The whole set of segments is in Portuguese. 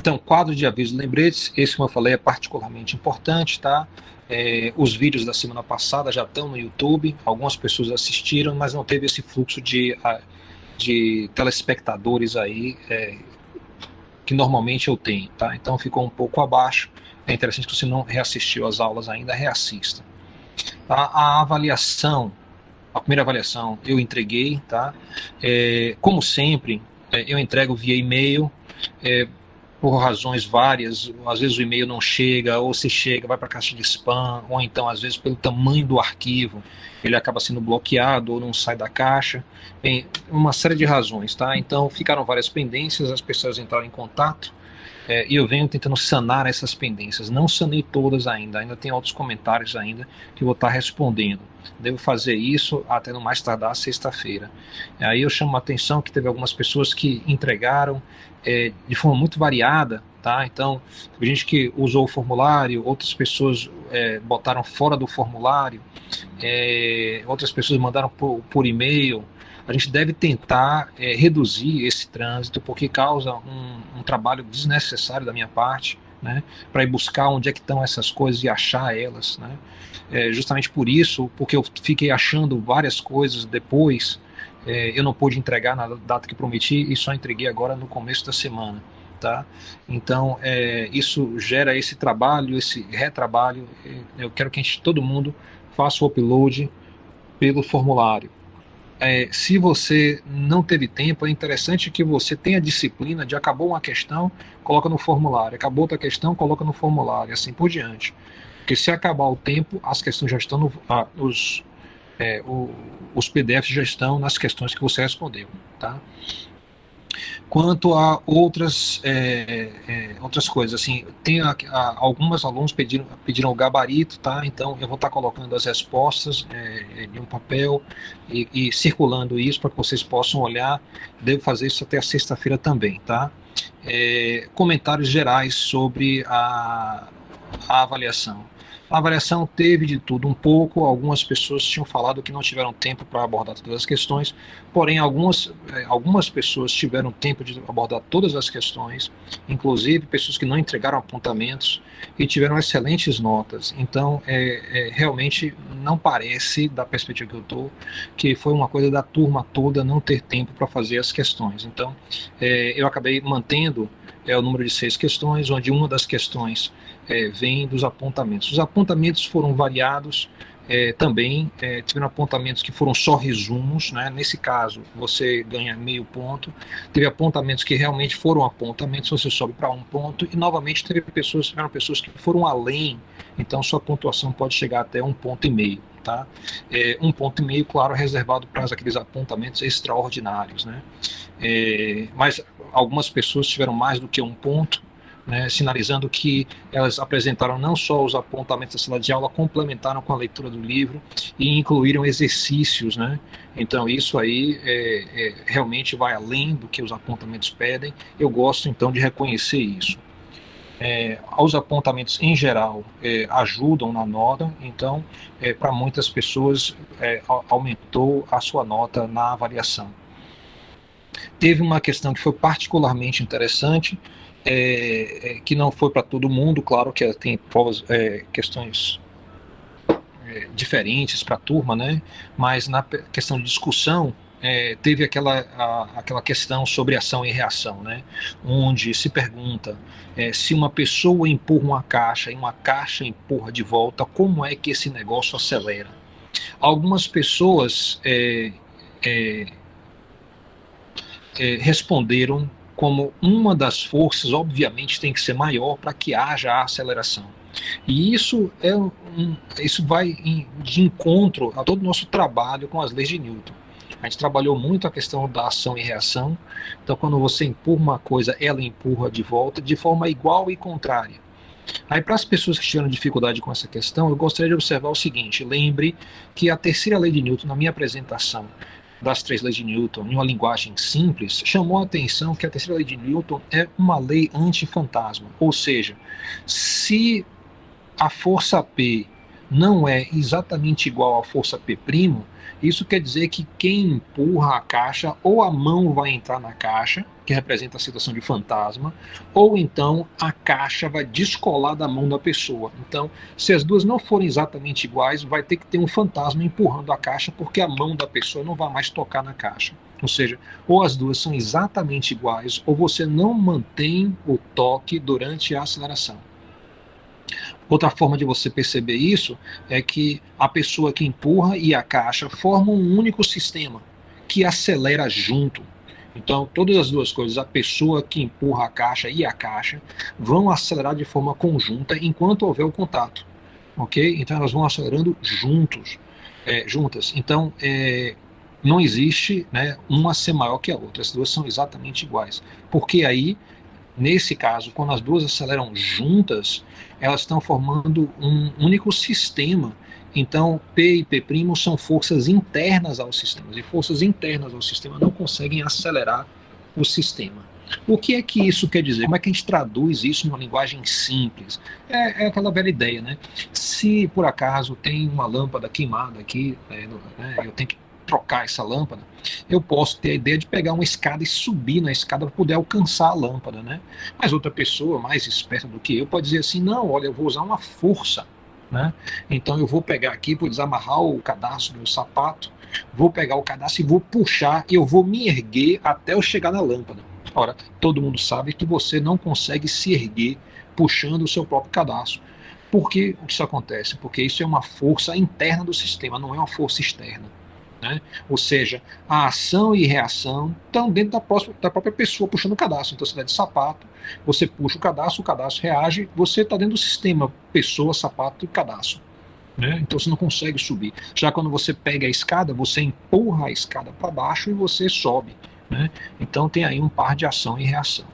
Então, quadro de aviso e lembretes, esse, como eu falei, é particularmente importante, tá? Os vídeos da semana passada já estão no YouTube, algumas pessoas assistiram, mas não teve esse fluxo de telespectadores aí, que normalmente eu tenho, tá? Então ficou um pouco abaixo. É interessante que você não reassistiu as aulas ainda, reassista. A avaliação, a primeira avaliação eu entreguei, tá? Como sempre, eu entrego via e-mail, é, por razões várias, às vezes o e-mail não chega, ou se chega, vai para a caixa de spam, ou então, às vezes, pelo tamanho do arquivo, ele acaba sendo bloqueado ou não sai da caixa. Tem uma série de razões, tá? Então, ficaram várias pendências, as pessoas entraram em contato, e eu venho tentando sanar essas pendências. Não sanei todas ainda tem outros comentários ainda que eu vou estar respondendo. Devo fazer isso até no mais tardar sexta-feira. Aí eu chamo a atenção que teve algumas pessoas que entregaram de forma muito variada, tá? Então, teve gente que usou o formulário, outras pessoas botaram fora do formulário, outras pessoas mandaram por e-mail. A gente deve tentar reduzir esse trânsito, porque causa um trabalho desnecessário da minha parte, né, para ir buscar onde é que estão essas coisas e achar elas, né. Justamente por isso, porque eu fiquei achando várias coisas depois, eu não pude entregar na data que prometi e só entreguei agora no começo da semana, tá? Então, isso gera esse trabalho, esse retrabalho. Eu quero que todo mundo faça o upload pelo formulário. Se você não teve tempo, é interessante que você tenha disciplina de acabou uma questão, coloca no formulário, acabou outra questão, coloca no formulário, assim por diante. Porque se acabar o tempo, as questões já estão os PDFs já estão nas questões que você respondeu, tá? Quanto a outras coisas, assim, alguns alunos pediram o gabarito, tá? Então eu vou estar colocando as respostas em um papel e circulando isso para que vocês possam olhar. Devo fazer isso até a sexta-feira também, tá? Comentários gerais sobre a avaliação. A avaliação teve de tudo um pouco, algumas pessoas tinham falado que não tiveram tempo para abordar todas as questões, porém algumas pessoas tiveram tempo de abordar todas as questões, inclusive pessoas que não entregaram apontamentos e tiveram excelentes notas. Então, realmente não parece, da perspectiva que eu estou, que foi uma coisa da turma toda não ter tempo para fazer as questões. Então, eu acabei mantendo o número de 6 questões, onde uma das questões vem dos apontamentos. Os apontamentos foram variados também, tiveram apontamentos que foram só resumos, né? Nesse caso você ganha meio ponto, teve apontamentos que realmente foram apontamentos, você sobe para um ponto, e novamente tiveram pessoas que foram além, então sua pontuação pode chegar até 1,5 ponto, tá? 1,5 ponto, claro, reservado para aqueles apontamentos extraordinários, né? Mas algumas pessoas tiveram mais do que 1 ponto, né, sinalizando que elas apresentaram não só os apontamentos da sala de aula, complementaram com a leitura do livro e incluíram exercícios, né? Então isso aí realmente vai além do que os apontamentos pedem. Eu gosto então de reconhecer isso. Os apontamentos em geral ajudam na nota, então para muitas pessoas aumentou a sua nota na avaliação. Teve uma questão que foi particularmente interessante, que não foi para todo mundo, claro que tem provas, questões diferentes para a turma, né? Mas na questão de discussão, teve aquela questão sobre ação e reação, né? Onde se pergunta se uma pessoa empurra uma caixa e uma caixa empurra de volta, como é que esse negócio acelera? Algumas pessoas responderam como uma das forças, obviamente, tem que ser maior para que haja a aceleração. E isso vai de encontro a todo o nosso trabalho com as leis de Newton. A gente trabalhou muito a questão da ação e reação. Então, quando você empurra uma coisa, ela empurra de volta de forma igual e contrária. Aí, para as pessoas que tiveram dificuldade com essa questão, eu gostaria de observar o seguinte: lembre que a terceira lei de Newton, na minha apresentação das 3 leis de Newton, em uma linguagem simples, chamou a atenção que a terceira lei de Newton é uma lei antifantasma. Ou seja, se a força P não é exatamente igual à força P', isso quer dizer que quem empurra a caixa, ou a mão vai entrar na caixa, que representa a situação de fantasma, ou então a caixa vai descolar da mão da pessoa. Então, se as duas não forem exatamente iguais, vai ter que ter um fantasma empurrando a caixa, porque a mão da pessoa não vai mais tocar na caixa. Ou seja, ou as duas são exatamente iguais, ou você não mantém o toque durante a aceleração. Outra forma de você perceber isso é que a pessoa que empurra e a caixa formam um único sistema que acelera junto. Então, todas as duas coisas, a pessoa que empurra a caixa e a caixa, vão acelerar de forma conjunta enquanto houver o contato. Ok? Então, elas vão acelerando juntas. Então, não existe, né, uma ser maior que a outra. As duas são exatamente iguais. Porque aí, nesse caso, quando as duas aceleram juntas, elas estão formando um único sistema. Então, P e P' são forças internas ao sistema, e forças internas ao sistema não conseguem acelerar o sistema. O que é que isso quer dizer? Como é que a gente traduz isso numa linguagem simples? É aquela velha ideia, né? Se por acaso tem uma lâmpada queimada aqui, eu tenho que trocar essa lâmpada, eu posso ter a ideia de pegar uma escada e subir na escada para poder alcançar a lâmpada, né? Mas outra pessoa mais esperta do que eu pode dizer assim, não, olha, eu vou usar uma força, né? Então eu vou pegar aqui, vou desamarrar o cadastro do meu sapato, vou pegar o cadastro e vou puxar, e eu vou me erguer até eu chegar na lâmpada. Ora, todo mundo sabe que você não consegue se erguer puxando o seu próprio cadastro. Por que isso acontece? Porque isso é uma força interna do sistema, não é uma força externa. Né? Ou seja, a ação e reação estão dentro da própria pessoa puxando o cadastro. Então você está de sapato, você puxa o cadastro reage, você está dentro do sistema pessoa, sapato e cadastro. Né? Então você não consegue subir. Já quando você pega a escada, você empurra a escada para baixo e você sobe. Né? Então tem aí um par de ação e reação.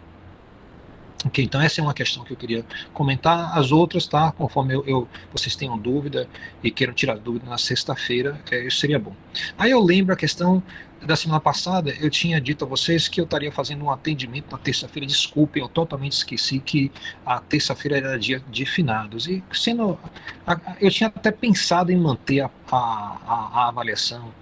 Ok, então essa é uma questão que eu queria comentar. As outras, tá? Conforme vocês tenham dúvida e queiram tirar dúvida na sexta-feira, isso seria bom. Aí eu lembro a questão da semana passada, eu tinha dito a vocês que eu estaria fazendo um atendimento na terça-feira. Desculpem, eu totalmente esqueci que a terça-feira era dia de finados. E eu tinha até pensado em manter a avaliação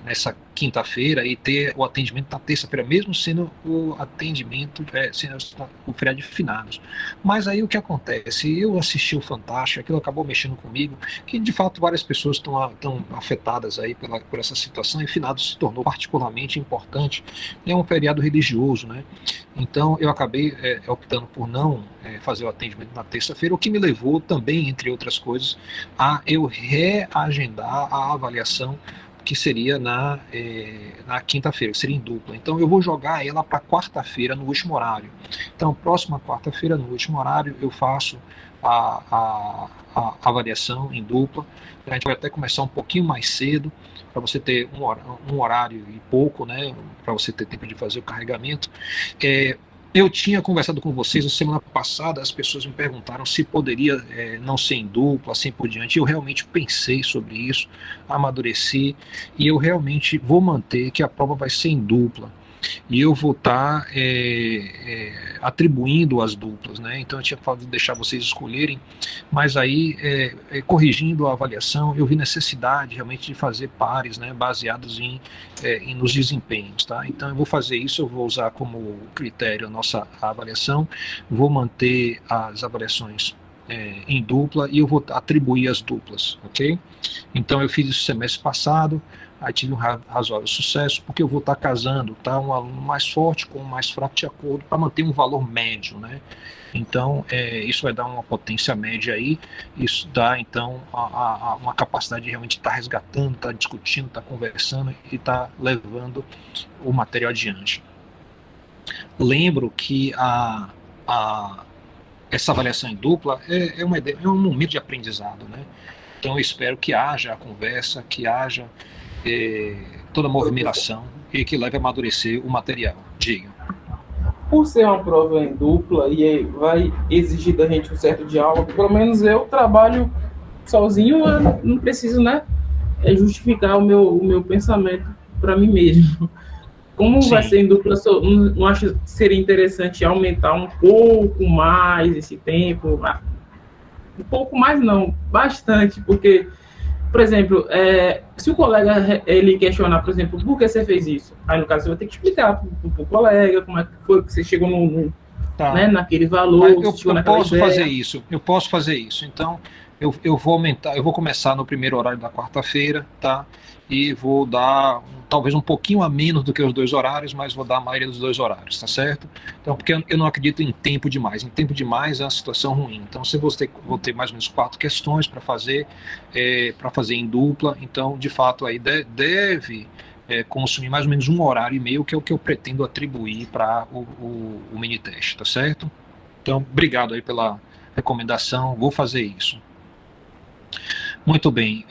nessa quinta-feira e ter o atendimento na terça-feira, mesmo sendo o atendimento, sendo o feriado de finados. Mas aí o que acontece? Eu assisti o Fantástico, aquilo acabou mexendo comigo, que de fato várias pessoas estão afetadas aí por essa situação, e finados se tornou particularmente importante. É um feriado religioso, né? Então eu acabei optando por não fazer o atendimento na terça-feira, o que me levou também, entre outras coisas, a eu reagendar a avaliação que seria na quinta-feira, que seria em dupla. Então eu vou jogar ela para quarta-feira no último horário. Então, próxima quarta-feira, no último horário, eu faço a avaliação em dupla. A gente vai até começar um pouquinho mais cedo, para você ter um horário e pouco, né, para você ter tempo de fazer o carregamento. Eu tinha conversado com vocês na semana passada, as pessoas me perguntaram se poderia não ser em dupla, assim por diante. Eu realmente pensei sobre isso, amadureci, e eu realmente vou manter que a prova vai ser em dupla. E eu vou estar atribuindo as duplas, né? Então eu tinha falado de deixar vocês escolherem, mas aí, corrigindo a avaliação, eu vi necessidade realmente de fazer pares, né, baseados nos desempenhos, tá? Então eu vou fazer isso, eu vou usar como critério a nossa avaliação, vou manter as avaliações em dupla, e eu vou atribuir as duplas, ok? Então eu fiz isso semestre passado, aí tive um razoável sucesso, porque eu vou estar casando, tá, um aluno mais forte com um mais fraco de acordo, para manter um valor médio, né? Então, isso vai dar uma potência média aí, isso dá, então, uma capacidade de realmente estar resgatando, estar discutindo, estar conversando e estar levando o material adiante. Lembro que essa avaliação em dupla é um momento de aprendizado, né? Então, eu espero que haja a conversa, que haja toda a movimentação e que leve a amadurecer o material. Diga. Por ser uma prova em dupla e vai exigir da gente um certo diálogo, pelo menos eu trabalho sozinho, eu não preciso, né, justificar o meu pensamento para mim mesmo. Como Sim. Vai ser em dupla, não acho que seria interessante aumentar um pouco mais esse tempo, Um pouco mais não, bastante, porque, por exemplo, se o colega ele questionar, por exemplo, por que você fez isso? Aí, no caso, você vai ter que explicar pro colega como é que foi que você chegou né, Tá. naquele Mas valor, você chegou eu naquela posso fazer ideia. isso, eu posso fazer isso. Então, eu vou aumentar, eu vou começar no primeiro horário da quarta-feira, tá? E vou dar talvez um pouquinho a menos do que os dois horários, mas vou dar a maioria dos dois horários, tá certo? Então, porque eu não acredito em tempo demais. Em tempo demais é uma situação ruim. Então, se você vou ter mais ou menos 4 questões para fazer em dupla. Então, de fato, aí deve consumir mais ou menos 1 horário e meio, que é o que eu pretendo atribuir para o mini teste, tá certo? Então, obrigado aí pela recomendação, vou fazer isso. Muito bem.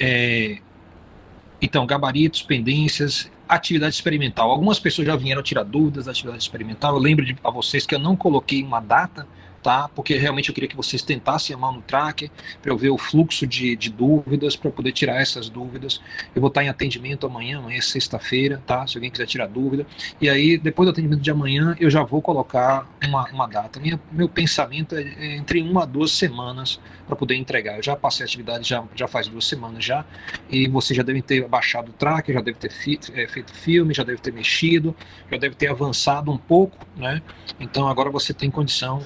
Então, gabaritos, pendências, atividade experimental. Algumas pessoas já vieram tirar dúvidas da atividade experimental. Eu lembro a vocês que eu não coloquei uma data, tá? Porque realmente eu queria que vocês tentassem a mão no tracker para eu ver o fluxo de dúvidas, para eu poder tirar essas dúvidas. Eu vou estar em atendimento amanhã é sexta-feira, tá? Se alguém quiser tirar dúvida. E aí, depois do atendimento de amanhã, eu já vou colocar uma data. Meu pensamento é entre 1 a 2 semanas para poder entregar. Eu já passei a atividade já faz 2 semanas já, e você já deve ter baixado o tracker, já deve ter feito filme, já deve ter mexido, já deve ter avançado um pouco, né? Então agora você tem condição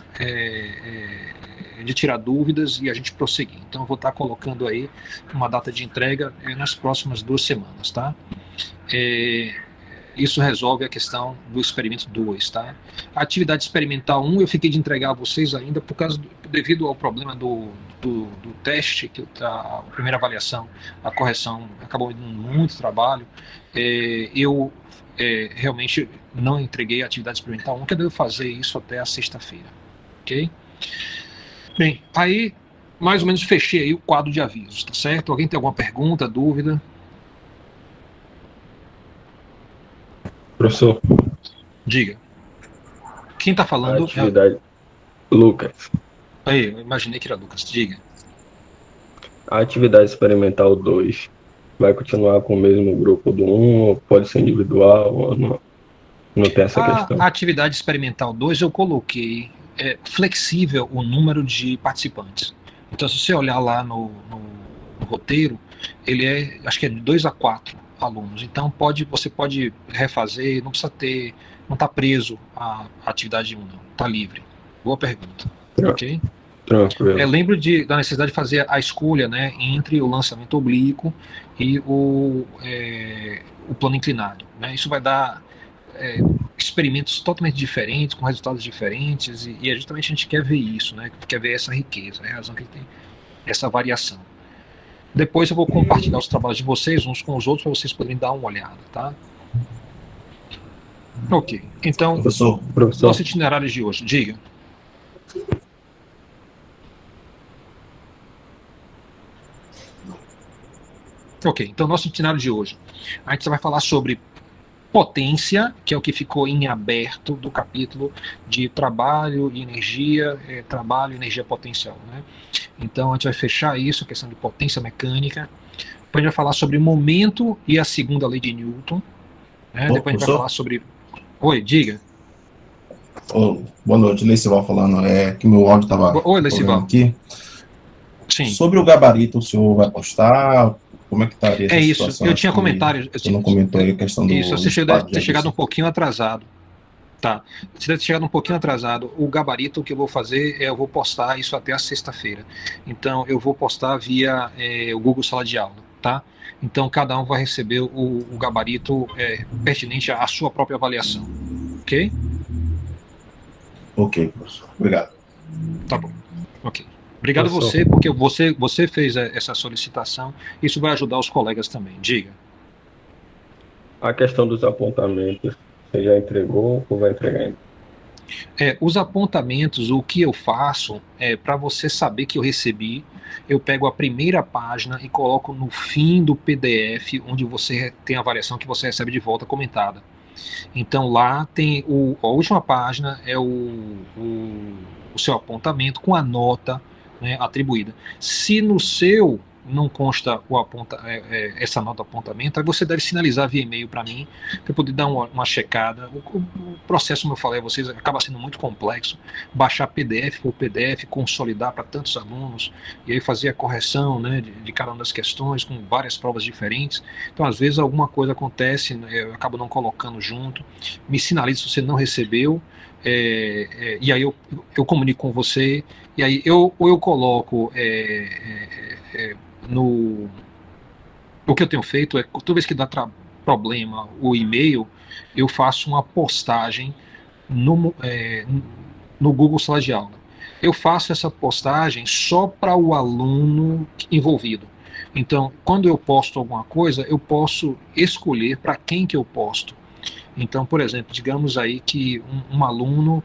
de tirar dúvidas e a gente prosseguir. Então eu vou estar colocando aí uma data de entrega nas próximas 2 semanas, tá? Isso resolve a questão do experimento 2, tá? A atividade experimental 1 eu fiquei de entregar a vocês ainda devido ao problema do teste, que a primeira avaliação, a correção acabou dando muito trabalho. Eu realmente não entreguei a atividade experimental 1, que eu devo fazer isso até a sexta-feira, ok? Bem, aí mais ou menos fechei aí o quadro de avisos, tá certo? Alguém tem alguma pergunta, dúvida? Professor, Diga. Quem está a falando? atividade. Lucas, Aí, eu imaginei que era Lucas. Diga. a atividade experimental 2 vai continuar com o mesmo grupo do 1, ou pode ser individual, ou não? Não tem essa questão. A atividade experimental 2 eu coloquei flexível o número de participantes. Então, se você olhar lá no roteiro, ele acho que é de 2 a 4 alunos. Então, você pode refazer, não precisa não está preso à atividade 1, não. Está livre. Boa pergunta. Ok? Tranquilo. Lembro da necessidade de fazer a escolha, né, entre o lançamento oblíquo e o plano inclinado, né? Isso vai dar experimentos totalmente diferentes, com resultados diferentes, e justamente a gente quer ver isso, né? Quer ver essa riqueza, é a razão que tem essa variação. Depois eu vou compartilhar os trabalhos de vocês uns com os outros para vocês poderem dar uma olhada, tá? Ok, então, Professor, nosso itinerário de hoje, diga. Ok, então nosso itinerário de hoje, a gente vai falar sobre potência, que é o que ficou em aberto do capítulo de trabalho e energia, potencial, né? Então a gente vai fechar isso, a questão de potência mecânica. Depois a gente vai falar sobre momento e a segunda lei de Newton, né? Depois a gente vai falar sobre... Oi, diga. Boa noite, Leicival falando. Que meu áudio estava... Oi, Leicival. Aqui. Sim. Sobre o gabarito, o senhor vai postar? Como é que estaria essa isso, situação? eu tinha comentários. Você não comentou aí a questão do... Isso, você deve ter chegado um pouquinho atrasado. Tá, você deve ter chegado um pouquinho atrasado. O gabarito que eu vou fazer eu vou postar isso até a sexta-feira. Então eu vou postar via o Google Sala de Aula, tá? Então cada um vai receber o gabarito pertinente à sua própria avaliação, ok? Ok, professor. Obrigado. Tá bom, ok. Obrigado a você, porque você fez essa solicitação. Isso vai ajudar os colegas também. Diga. A questão dos apontamentos, você já entregou ou vai entregar ainda? Os apontamentos, o que eu faço para você saber que eu recebi, eu pego a primeira página e coloco no fim do PDF, onde você tem a avaliação que você recebe de volta comentada. Então lá tem a última página é o seu apontamento com a nota, né, atribuída. Se no seu não consta essa nota de apontamento, aí você deve sinalizar via e-mail para mim, para poder dar uma checada. O processo, como eu falei a vocês, acaba sendo muito complexo. Baixar PDF por PDF, consolidar para tantos alunos, e aí fazer a correção, né, de cada uma das questões, com várias provas diferentes. Então, às vezes, alguma coisa acontece, né, eu acabo não colocando junto. Me sinalize se você não recebeu, e aí eu comunico com você, e aí eu coloco o que eu tenho feito é, toda vez que dá problema o e-mail, eu faço uma postagem no Google Sala de Aula. Eu faço essa postagem só para o aluno envolvido. Então, quando eu posto alguma coisa, eu posso escolher para quem que eu posto. Então, por exemplo, digamos aí que um aluno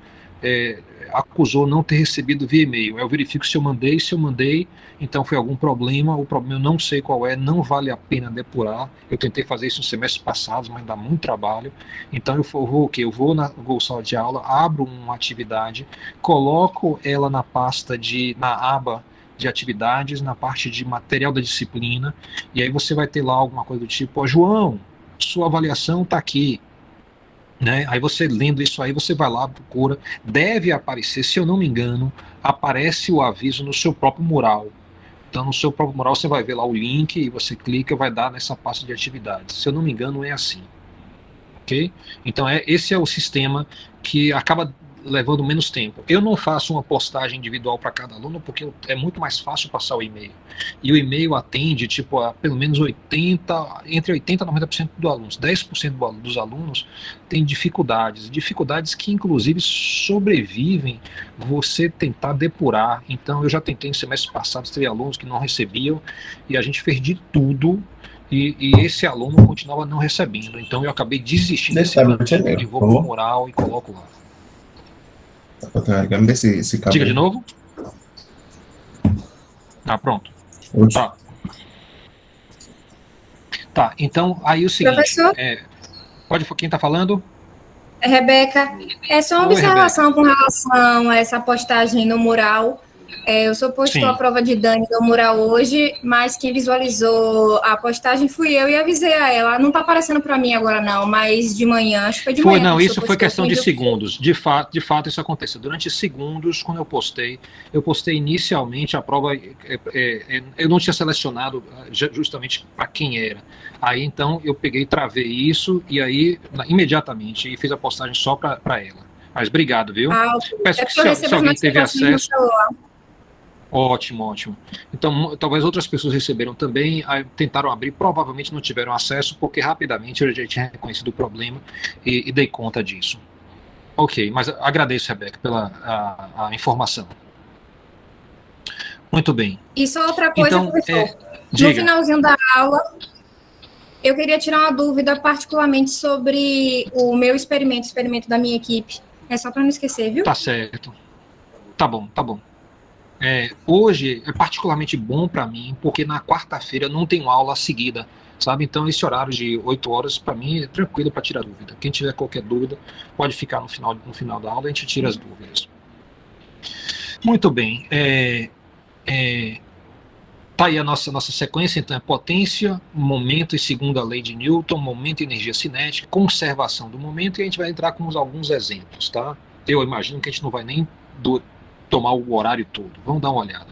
acusou não ter recebido via e-mail. Eu verifico se eu mandei, então foi algum problema, o problema eu não sei qual é, não vale a pena depurar. Eu tentei fazer isso no semestre passado, mas dá muito trabalho. Então eu vou o quê? Eu vou na Google Sala de Aula, abro uma atividade, coloco ela na aba de atividades, na parte de material da disciplina, e aí você vai ter lá alguma coisa do tipo, João, sua avaliação está aqui. Né? Aí você lendo isso aí, você vai lá, procura, deve aparecer, se eu não me engano, aparece o aviso no seu próprio mural. Então no seu próprio mural você vai ver lá o link e você clica, vai dar nessa pasta de atividades. Se eu não me engano é assim, ok? Então esse é o sistema que acaba levando menos tempo. Eu não faço uma postagem individual para cada aluno porque é muito mais fácil passar o e-mail. E o e-mail atende a pelo menos entre 80% e 90% dos alunos. 10% dos alunos têm dificuldades que inclusive sobrevivem você tentar depurar. Então eu já tentei no semestre passado, ter alunos que não recebiam e a gente fez de tudo. E esse aluno continuava não recebendo. Então eu acabei desistindo desse plano e vou pro mural e coloco lá. Diga de novo. Pronto. Tá, então aí o seguinte. Professor? Quem está falando? Rebeca, é só uma observação com relação a essa postagem no mural. Eu só postou a prova de Dani no mural hoje, mas quem visualizou a postagem fui eu e avisei a ela. Não está aparecendo para mim agora não, mas de manhã, acho que foi de manhã. Não, isso foi questão de segundos. De fato isso aconteceu. Durante segundos, quando eu postei inicialmente a prova, eu não tinha selecionado justamente para quem era. Aí então eu peguei, travei isso e aí imediatamente e fiz a postagem só para ela. Mas obrigado, viu? Peço que se alguém teve acesso. Ótimo. Então, talvez outras pessoas receberam também, tentaram abrir, provavelmente não tiveram acesso, porque rapidamente eu já tinha reconhecido o problema e dei conta disso. Ok, mas agradeço, Rebeca, pela a informação. Muito bem. E só outra coisa, então, professor. No finalzinho da aula, eu queria tirar uma dúvida, particularmente sobre o meu experimento da minha equipe. É só para não esquecer, viu? Tá certo. Tá bom. Hoje é particularmente bom para mim, porque na quarta-feira não tenho aula seguida, sabe? Então esse horário de 8 horas, para mim, é tranquilo para tirar dúvida. Quem tiver qualquer dúvida, pode ficar no final da aula, a gente tira as dúvidas. Muito bem. Tá aí a nossa sequência, então é potência, momento e segunda lei de Newton, momento e energia cinética, conservação do momento, e a gente vai entrar com alguns exemplos, tá? Eu imagino que a gente não vai nem tomar o horário todo. Vamos dar uma olhada.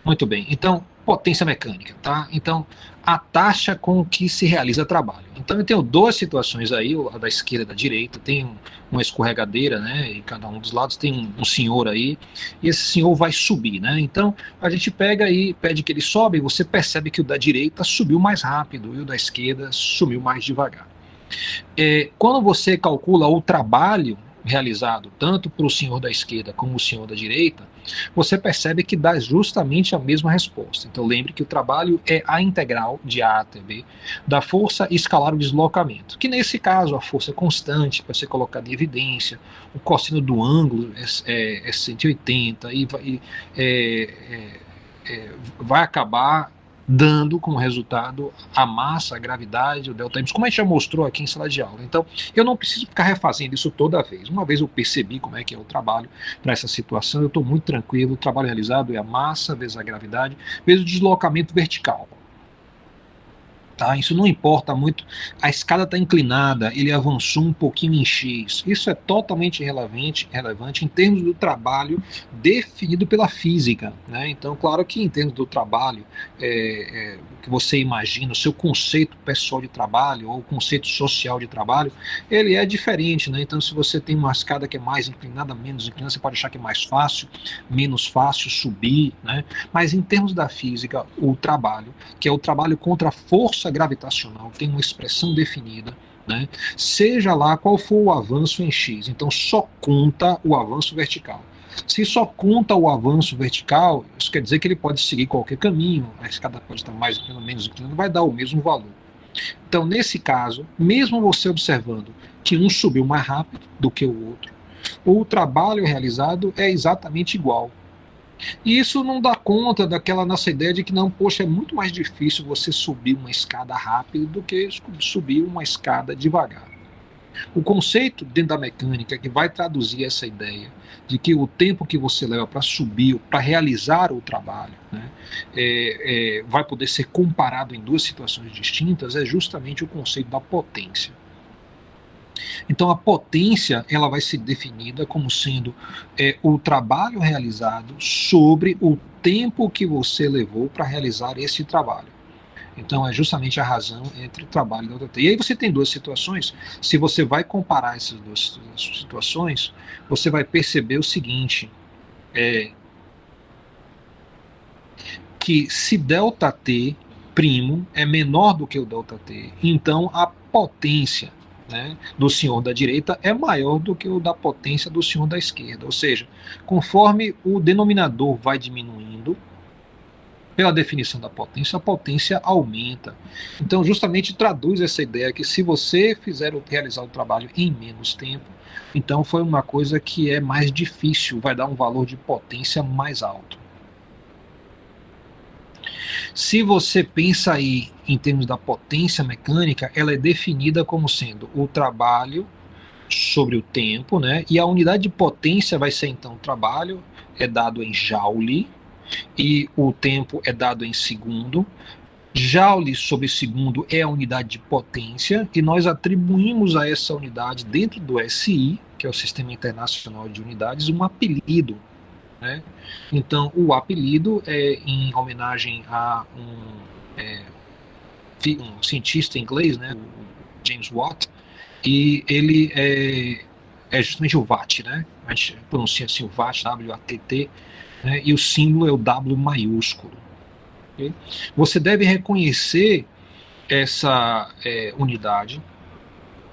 Muito bem. Então, potência mecânica, tá? Então, a taxa com que se realiza trabalho. Então, eu tenho duas situações aí, a da esquerda e da direita. Tem uma escorregadeira, né? E cada um dos lados tem um senhor aí. E esse senhor vai subir, né? Então, a gente pega e pede que ele sobe. E você percebe que o da direita subiu mais rápido e o da esquerda subiu mais devagar. Quando você calcula o trabalho realizado tanto para o senhor da esquerda como o senhor da direita, você percebe que dá justamente a mesma resposta. Então lembre que o trabalho é a integral de A até B da força escalar o deslocamento, que nesse caso a força é constante, para ser colocada em evidência, o cosseno do ângulo é 180 e vai acabar dando como resultado a massa, a gravidade, o delta M, como a gente já mostrou aqui em sala de aula. Então, eu não preciso ficar refazendo isso toda vez. Uma vez eu percebi como é que é o trabalho para essa situação, eu estou muito tranquilo, o trabalho realizado é a massa vezes a gravidade, vezes o deslocamento vertical. Tá? Isso não importa muito, a escada está inclinada, ele avançou um pouquinho em X. Isso é totalmente relevante em termos do trabalho definido pela física. Né? Então, claro que em termos do trabalho, que você imagina, o seu conceito pessoal de trabalho ou o conceito social de trabalho, ele é diferente. Né? Então, se você tem uma escada que é mais inclinada, menos inclinada, você pode achar que é mais fácil, menos fácil subir. Né? Mas em termos da física, o trabalho, que é o trabalho contra a força gravitacional, tem uma expressão definida, né? Seja lá qual for o avanço em X, então só conta o avanço vertical. Se só conta o avanço vertical, isso quer dizer que ele pode seguir qualquer caminho, a escada pode estar mais inclinada, menos inclinada, vai dar o mesmo valor. Então, nesse caso, mesmo você observando que um subiu mais rápido do que o outro, o trabalho realizado é exatamente igual. E isso não dá conta daquela nossa ideia de que não, poxa, é muito mais difícil você subir uma escada rápido do que subir uma escada devagar. O conceito dentro da mecânica que vai traduzir essa ideia de que o tempo que você leva para subir, para realizar o trabalho, né, vai poder ser comparado em duas situações distintas, é justamente o conceito da potência. Então a potência ela vai ser definida como sendo o trabalho realizado sobre o tempo que você levou para realizar esse trabalho. Então é justamente a razão entre o trabalho e a outra. E aí você tem duas situações. Se você vai comparar essas duas situações, você vai perceber o seguinte, que se ΔT' é menor do que o ΔT, então a potência, né, do senhor da direita é maior do que o da potência do senhor da esquerda. Ou seja, conforme o denominador vai diminuindo, pela definição da potência, a potência aumenta. Então, justamente traduz essa ideia que se você realizar o trabalho em menos tempo, então foi uma coisa que é mais difícil, vai dar um valor de potência mais alto. Se você pensa aí em termos da potência mecânica, ela é definida como sendo o trabalho sobre o tempo, né? E a unidade de potência vai ser então o trabalho é dado em joule e o tempo é dado em segundo. Joule sobre segundo é a unidade de potência e nós atribuímos a essa unidade dentro do SI, que é o Sistema Internacional de Unidades, um apelido. Né? Então, o apelido é em homenagem a um cientista inglês, né, o James Watt, e ele é justamente o Watt, né? A gente pronuncia assim o Watt, W-A-T-T, né? E o símbolo é o W maiúsculo. Okay? Você deve reconhecer essa unidade,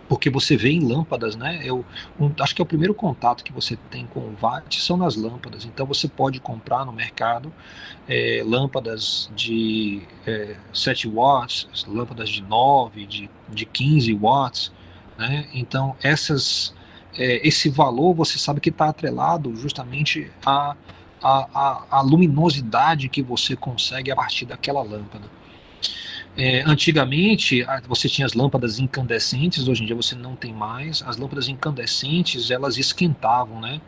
porque você vê em lâmpadas, né? Acho que é o primeiro contato que você tem com o watt são nas lâmpadas. Então você pode comprar no mercado lâmpadas de 7 watts, lâmpadas de 9, de 15 watts, né? Então esse valor você sabe que está atrelado justamente à luminosidade que você consegue a partir daquela lâmpada. Antigamente você tinha as lâmpadas incandescentes, hoje em dia você não tem mais. As lâmpadas incandescentes elas esquentavam, né?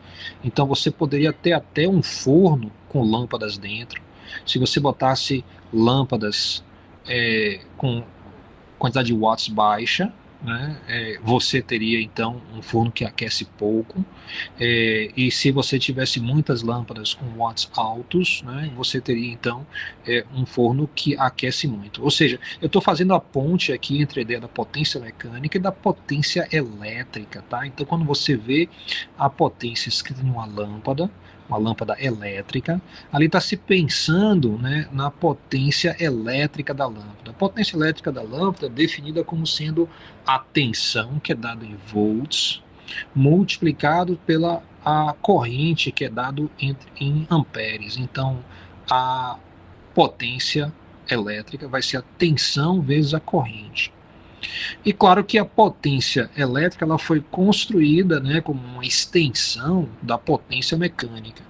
Então você poderia ter até um forno com lâmpadas dentro. Se você botasse lâmpadas com quantidade de watts baixa, né, você teria então um forno que aquece pouco, e se você tivesse muitas lâmpadas com watts altos, né, você teria então um forno que aquece muito. Ou seja, eu estou fazendo a ponte aqui entre a ideia da potência mecânica e da potência elétrica, tá? Então quando você vê a potência escrita em uma lâmpada elétrica, ali está se pensando, né, na potência elétrica da lâmpada. A potência elétrica da lâmpada é definida como sendo a tensão, que é dada em volts, multiplicado pela a corrente, que é dado em amperes. Então, a potência elétrica vai ser a tensão vezes a corrente. E claro que a potência elétrica ela foi construída, né, como uma extensão da potência mecânica.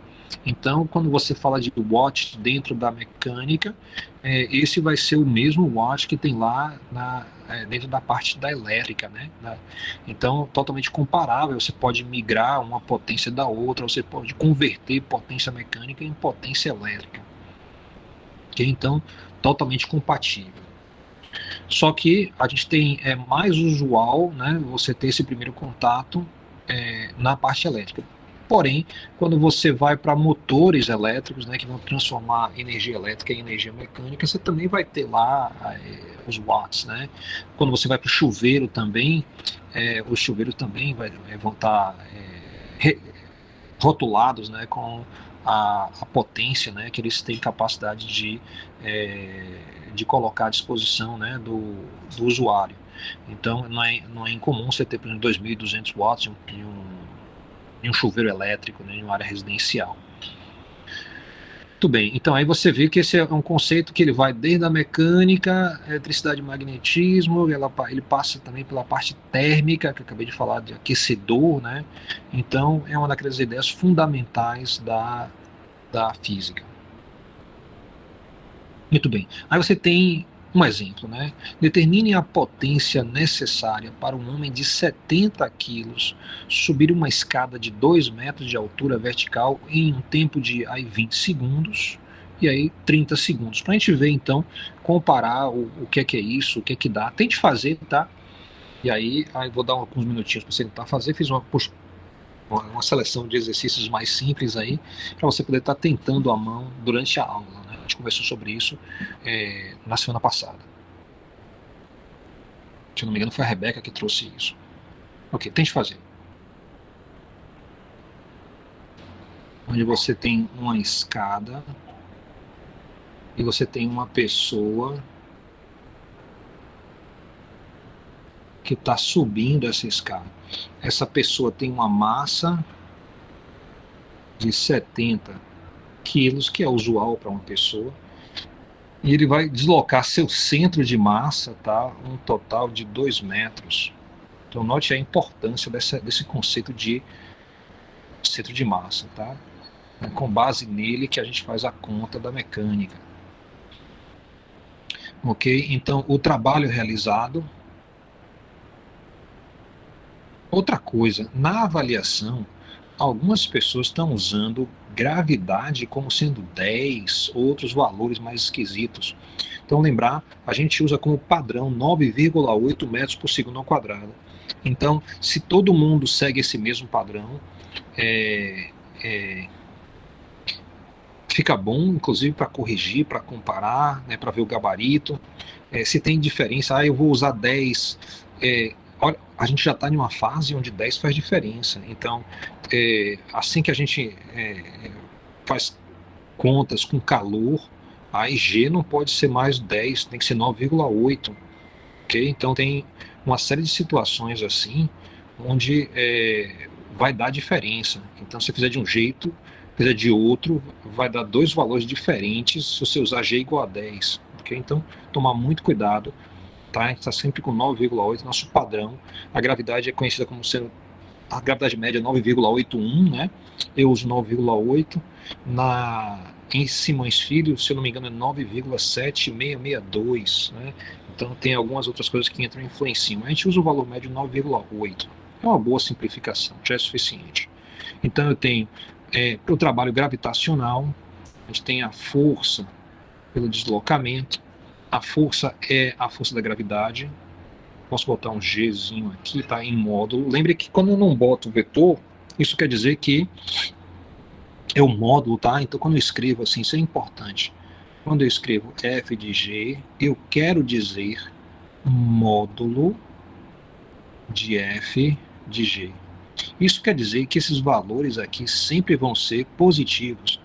Então, quando você fala de watt dentro da mecânica, esse vai ser o mesmo watt que tem lá dentro da parte da elétrica, né? Então, totalmente comparável, você pode migrar uma potência da outra, você pode converter potência mecânica em potência elétrica. Okay? Então, totalmente compatível. Só que a gente tem, mais usual, né, você ter esse primeiro contato na parte elétrica. Porém, quando você vai para motores elétricos, né, que vão transformar energia elétrica em energia mecânica, você também vai ter lá os watts, né? Quando você vai para o chuveiro também, os chuveiros também vão estar rotulados, né, com a potência, né, que eles têm capacidade de colocar à disposição, né, do usuário. Então, não é incomum você ter, por exemplo, 2.200 watts em um chuveiro elétrico, né, em uma área residencial. Muito bem, então aí você vê que esse é um conceito que ele vai desde a mecânica, eletricidade e magnetismo, ele passa também pela parte térmica, que eu acabei de falar, de aquecedor, né? Então é uma daquelas ideias fundamentais da física. Muito bem, aí você tem um exemplo, né? Determine a potência necessária para um homem de 70 quilos subir uma escada de 2 metros de altura vertical em um tempo de 20 segundos e aí 30 segundos. Para a gente ver, então, comparar o que é isso, o que é que dá. Tente fazer, tá? E aí vou dar alguns minutinhos para você tentar fazer. Fiz uma seleção de exercícios mais simples aí, para você poder estar tentando a mão durante a aula, né? A gente conversou sobre isso na semana passada. Se eu não me engano, foi a Rebeca que trouxe isso. Ok, tente fazer. Onde você tem uma escada e você tem uma pessoa que está subindo essa escada. Essa pessoa tem uma massa de 70 quilos, que é usual para uma pessoa, e ele vai deslocar seu centro de massa, tá, um total de 2 metros. Então note a importância desse conceito de centro de massa, tá? É com base nele que a gente faz a conta da mecânica. Ok? Então o trabalho realizado. Outra coisa, na avaliação, algumas pessoas estão usando gravidade como sendo 10, outros valores mais esquisitos. Então, lembrar, a gente usa como padrão 9,8 metros por segundo ao quadrado. Então, se todo mundo segue esse mesmo padrão, fica bom, inclusive, para corrigir, para comparar, né, para ver o gabarito. Se tem diferença, eu vou usar 10. Olha, a gente já está em uma fase onde 10 faz diferença. Então, assim que a gente faz contas com calor, a IG não pode ser mais 10, tem que ser 9,8. Okay? Então, tem uma série de situações assim, onde vai dar diferença. Então, se fizer de um jeito, fizer de outro, vai dar 2 valores diferentes se você usar G igual a 10. Okay? Então, tomar muito cuidado. Tá? A gente está sempre com 9,8, nosso padrão. A gravidade é conhecida como sendo a gravidade média é 9,81, né? Eu uso 9,8. Em Simões Filho, se eu não me engano, é 9,7662, né? Então tem algumas outras coisas que entram e influenciam. A gente usa o valor médio 9,8. É uma boa simplificação, já é suficiente. Então eu tenho para o trabalho gravitacional, a gente tem a força pelo deslocamento. A força é a força da gravidade. Posso botar um Gzinho aqui, tá? Em módulo. Lembre que quando eu não boto o vetor, isso quer dizer que é o módulo, tá? Então quando eu escrevo assim, isso é importante. Quando eu escrevo f de g, eu quero dizer módulo de f de g. Isso quer dizer que esses valores aqui sempre vão ser positivos.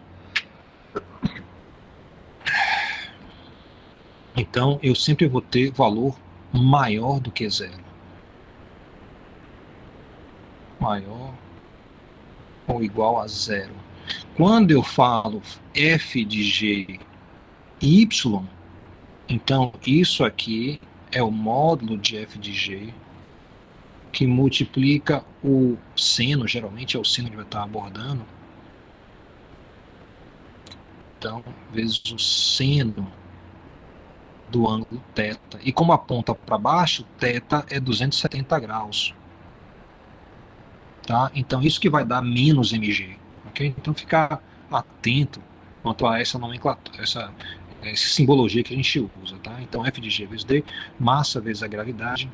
Então, eu sempre vou ter valor maior do que 0. Maior ou igual a 0. Quando eu falo f de g y, então isso aqui é o módulo de f de g que multiplica o seno, geralmente é o seno que vai estar abordando, Então, vezes o seno do ângulo θ. E como aponta para baixo, θ é 270 graus. Tá? Então, isso que vai dar menos mg. Okay? Então, ficar atento quanto a essa nomenclatura, essa simbologia que a gente usa. Tá? Então, F de g vezes d, massa vezes a gravidade,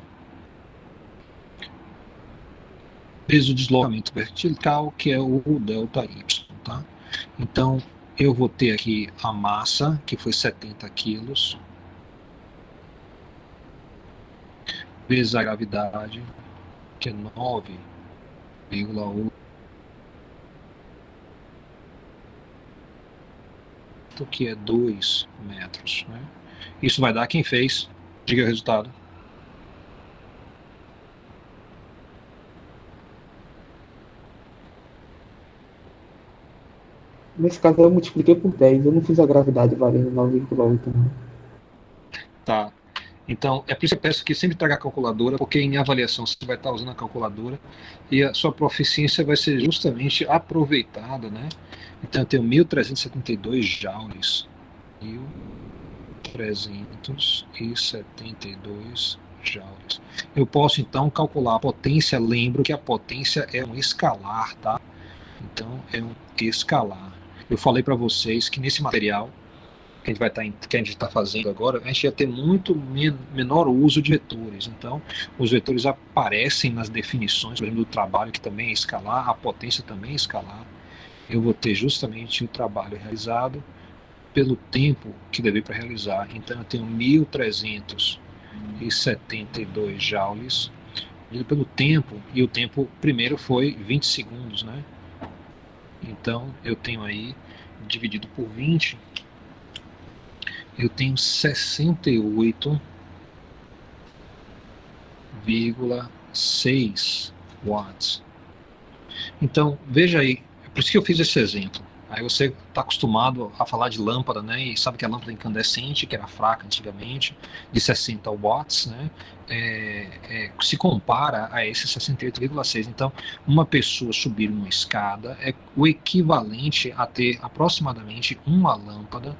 vezes o deslocamento vertical, que é o ΔY. Tá? Então, eu vou ter aqui a massa, que foi 70 quilos, vezes a gravidade, que é 9,8, que é 2 metros. Né? Isso vai dar quem fez? Diga o resultado. Nesse caso eu multipliquei por 10, eu não fiz a gravidade valendo 9,8. Tá. Então, é por isso que eu peço que sempre traga a calculadora, porque em avaliação você vai estar usando a calculadora e a sua proficiência vai ser justamente aproveitada, né? Então, eu tenho 1.372 joules. 1.372 joules. Eu posso, então, calcular a potência. Lembro que a potência é um escalar, tá? Então, é um escalar. Eu falei para vocês que nesse material que a gente está fazendo agora, a gente ia ter muito menor uso de vetores. Então, os vetores aparecem nas definições, por exemplo, do trabalho, que também é escalar, a potência também é escalar. Eu vou ter justamente o trabalho realizado pelo tempo que levei para realizar. Então, eu tenho 1.372 joules pelo tempo, e o tempo primeiro foi 20 segundos, né? Então, eu tenho aí, dividido por 20, eu tenho 68,6 watts. Então, veja aí, é por isso que eu fiz esse exemplo. Aí você está acostumado a falar de lâmpada, né? E sabe que a lâmpada incandescente, que era fraca antigamente, de 60 watts, né? Se compara a esse 68,6. Então, uma pessoa subir uma escada é o equivalente a ter aproximadamente uma lâmpada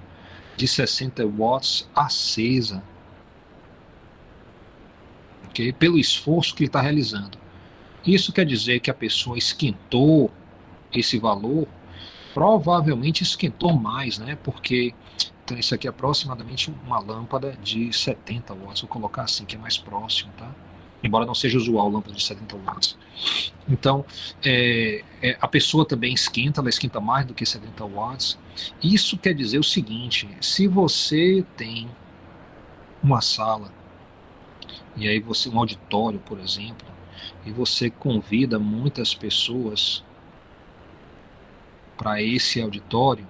de 60 watts acesa, okay? Pelo esforço que ele está realizando. Isso quer dizer que a pessoa esquentou esse valor, provavelmente esquentou mais, né? Porque então, isso aqui é aproximadamente uma lâmpada de 70 watts, vou colocar assim, que é mais próximo, tá? Embora não seja usual lâmpada de 70 watts. Então, a pessoa também esquenta, ela esquenta mais do que 70 watts. Isso quer dizer o seguinte: se você tem uma sala, e aí um auditório, por exemplo, e você convida muitas pessoas para esse auditório,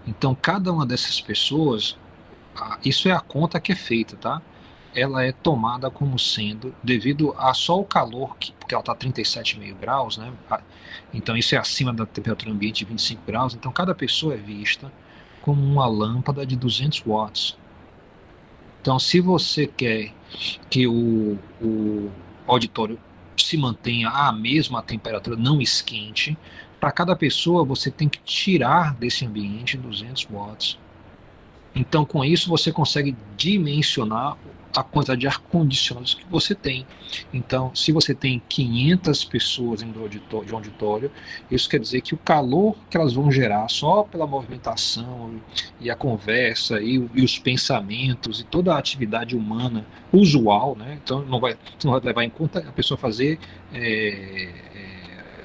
então cada uma dessas pessoas, isso é a conta que é feita, tá? Ela é tomada como sendo, devido a só o calor, porque ela está a 37,5 graus, né? Então isso é acima da temperatura ambiente de 25 graus, então cada pessoa é vista como uma lâmpada de 200 watts. Então, se você quer que o auditório se mantenha à mesma temperatura, não esquente, para cada pessoa você tem que tirar desse ambiente 200 watts. Então, com isso, você consegue dimensionar a quantidade de ar-condicionados que você tem. Então, se você tem 500 pessoas em um auditório, isso quer dizer que o calor que elas vão gerar só pela movimentação e a conversa e os pensamentos e toda a atividade humana usual, né? Então, não vai levar em conta a pessoa fazer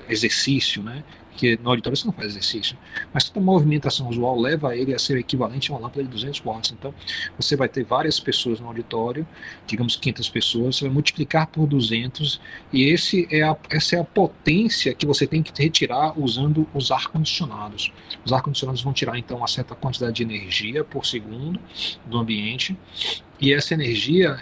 exercício, né? Porque no auditório você não faz exercício, mas toda movimentação usual leva ele a ser equivalente a uma lâmpada de 200 watts. Então, você vai ter várias pessoas no auditório, digamos 500 pessoas, você vai multiplicar por 200, e essa é a potência que você tem que retirar usando os ar-condicionados. Os ar-condicionados vão tirar, então, uma certa quantidade de energia por segundo do ambiente, e essa energia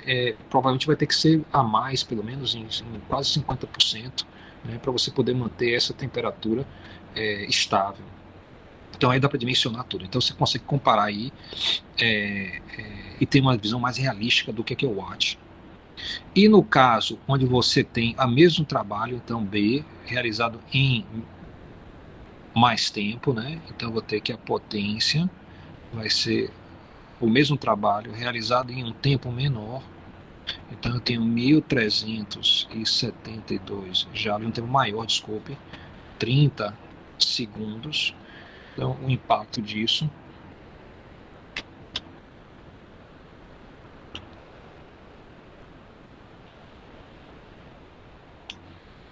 provavelmente vai ter que ser a mais, pelo menos em quase 50%, né, para você poder manter essa temperatura estável. Então aí dá para dimensionar tudo. Então você consegue comparar aí e ter uma visão mais realística do que é o watt. E no caso onde você tem o mesmo trabalho, então B, realizado em mais tempo, né? Então eu vou ter que a potência vai ser o mesmo trabalho realizado em um tempo menor. Então eu tenho 1372 joules, um tempo maior, desculpe, 30 segundos. Então o impacto disso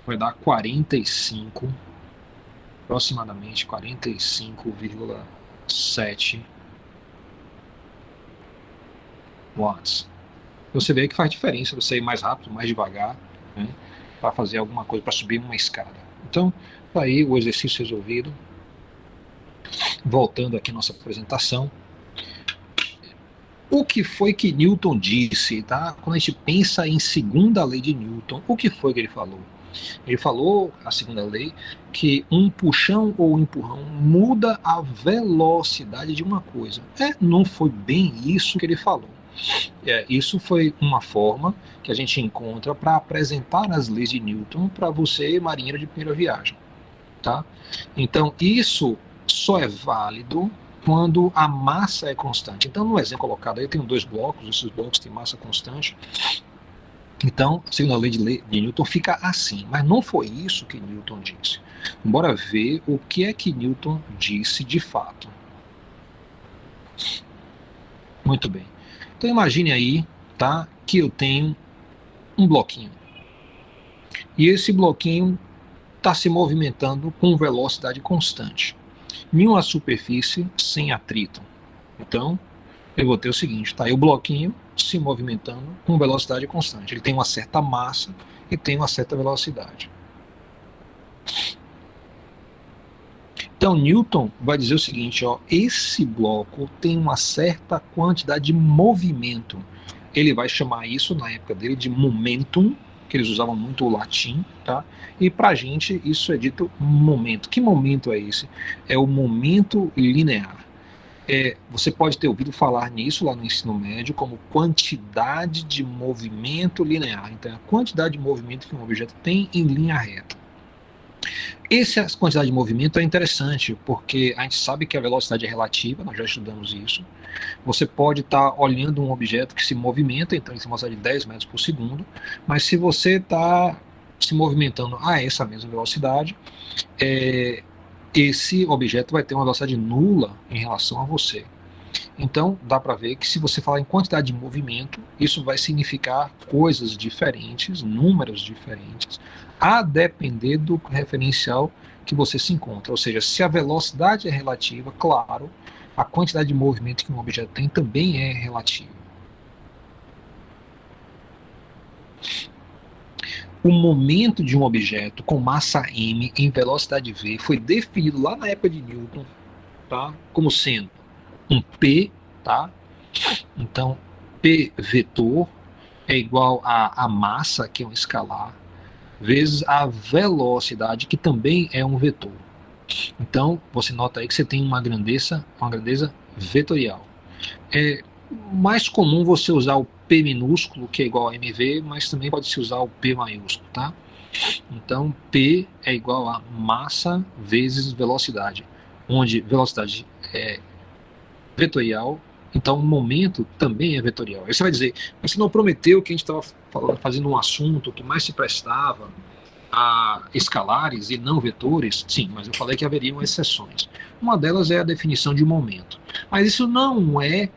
vai dar 45, aproximadamente 45,7 watts. Você vê que faz diferença você ir mais rápido, mais devagar, né, para fazer alguma coisa, para subir uma escada. Então, tá aí o exercício resolvido. Voltando aqui à nossa apresentação. O que foi que Newton disse, tá? Quando a gente pensa em segunda lei de Newton, o que foi que ele falou? Ele falou, a segunda lei, que um puxão ou um empurrão muda a velocidade de uma coisa. Não foi bem isso que ele falou. Isso foi uma forma que a gente encontra para apresentar as leis de Newton para você, marinheiro de primeira viagem. Tá? Então, isso só é válido quando a massa é constante. Então, no exemplo colocado aí, eu tenho 2 blocos, esses blocos têm massa constante. Então, segundo a lei de Newton, fica assim. Mas não foi isso que Newton disse. Bora ver o que é que Newton disse de fato. Muito bem. Então, imagine aí, tá, que eu tenho um bloquinho. E esse bloquinho está se movimentando com velocidade constante em uma superfície sem atrito. Então, eu vou ter o seguinte, tá aí o bloquinho se movimentando com velocidade constante. Ele tem uma certa massa e tem uma certa velocidade. Então, Newton vai dizer o seguinte, ó, esse bloco tem uma certa quantidade de movimento. Ele vai chamar isso, na época dele, de momentum, que eles usavam muito o latim, tá? E pra gente isso é dito momento. Que momento é esse? É o momento linear. Você pode ter ouvido falar nisso lá no ensino médio como quantidade de movimento linear. Então, a quantidade de movimento que um objeto tem em linha reta. Essa quantidade de movimento é interessante, porque a gente sabe que a velocidade é relativa, nós já estudamos isso. Você pode estar olhando um objeto que se movimenta, então ele se mostra de 10 metros por segundo, mas se você está se movimentando a essa mesma velocidade, esse objeto vai ter uma velocidade nula em relação a você. Então, dá para ver que se você falar em quantidade de movimento, isso vai significar coisas diferentes, números diferentes, a depender do referencial que você se encontra. Ou seja, se a velocidade é relativa, claro, a quantidade de movimento que um objeto tem também é relativa. O momento de um objeto com massa m em velocidade v foi definido lá na época de Newton, tá, como sendo um P, tá? Então, P vetor é igual a massa, que é um escalar, vezes a velocidade, que também é um vetor. Então, você nota aí que você tem uma grandeza vetorial. É mais comum você usar o P minúsculo, que é igual a mv, mas também pode se usar o P maiúsculo, tá? Então, P é igual a massa vezes velocidade, onde velocidade é vetorial, então o momento também é vetorial. Aí você vai dizer, mas você não prometeu que a gente estava fazendo um assunto que mais se prestava a escalares e não vetores? Sim, mas eu falei que haveriam exceções. Uma delas é a definição de momento. Mas isso não é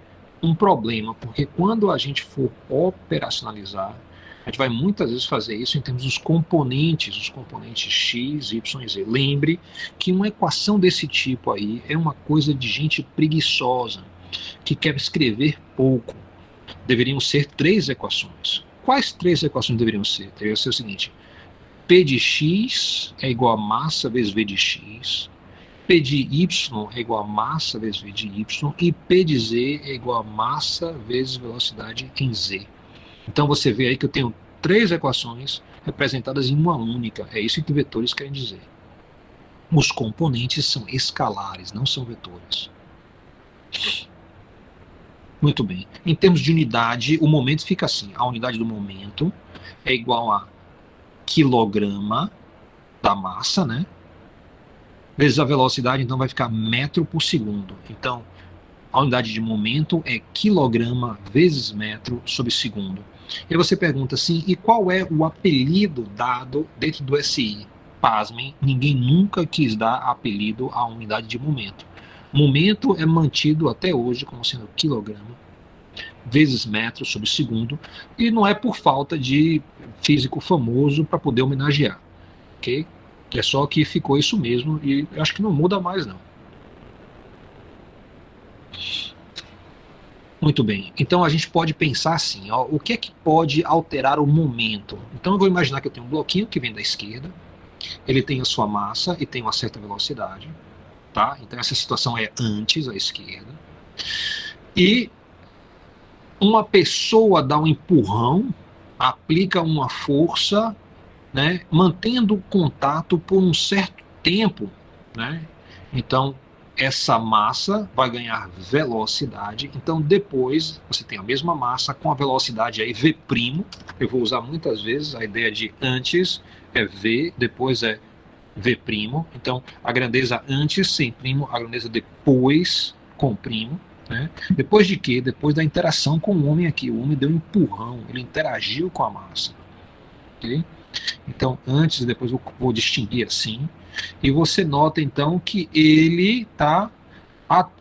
um problema, porque quando a gente for operacionalizar, a gente vai muitas vezes fazer isso em termos dos componentes, os componentes x, y e z. Lembre que uma equação desse tipo aí é uma coisa de gente preguiçosa, que quer escrever pouco. Deveriam ser 3 equações. Quais 3 equações deveriam ser? Deveria ser o seguinte: P de x é igual a massa vezes V de x, P de y é igual a massa vezes V de y, e P de z é igual a massa vezes velocidade em z. Então você vê aí que eu tenho 3 equações representadas em uma única. É isso que vetores querem dizer. Os componentes são escalares, não são vetores. Muito bem. Em termos de unidade, o momento fica assim. A unidade do momento é igual a quilograma da massa, né? Vezes a velocidade, então vai ficar metro por segundo. Então, A unidade de momento é quilograma vezes metro sobre segundo. E aí você pergunta assim, e qual é o apelido dado dentro do SI? Pasmem, ninguém nunca quis dar apelido à unidade de momento. Momento é mantido até hoje como sendo quilograma vezes metro sobre segundo, e não é por falta de físico famoso para poder homenagear, ok? É só que ficou isso mesmo, e eu acho que não muda mais não. Muito bem, então a gente pode pensar assim, ó, o que é que pode alterar o momento? Então eu vou imaginar que eu tenho um bloquinho que vem da esquerda, ele tem a sua massa e tem uma certa velocidade, tá? Então essa situação é antes à esquerda, e uma pessoa dá um empurrão, aplica uma força, né, mantendo o contato por um certo tempo, né? Então essa massa vai ganhar velocidade. Então depois você tem a mesma massa com a velocidade aí v'. Eu vou usar muitas vezes a ideia de antes é v, depois é v'. Então a grandeza antes sem primo, a grandeza depois com primo. Né? Depois de quê? Depois da interação com o homem aqui. O homem deu um empurrão, ele interagiu com a massa. Okay? Então antes e depois eu vou distinguir assim. E você nota então que ele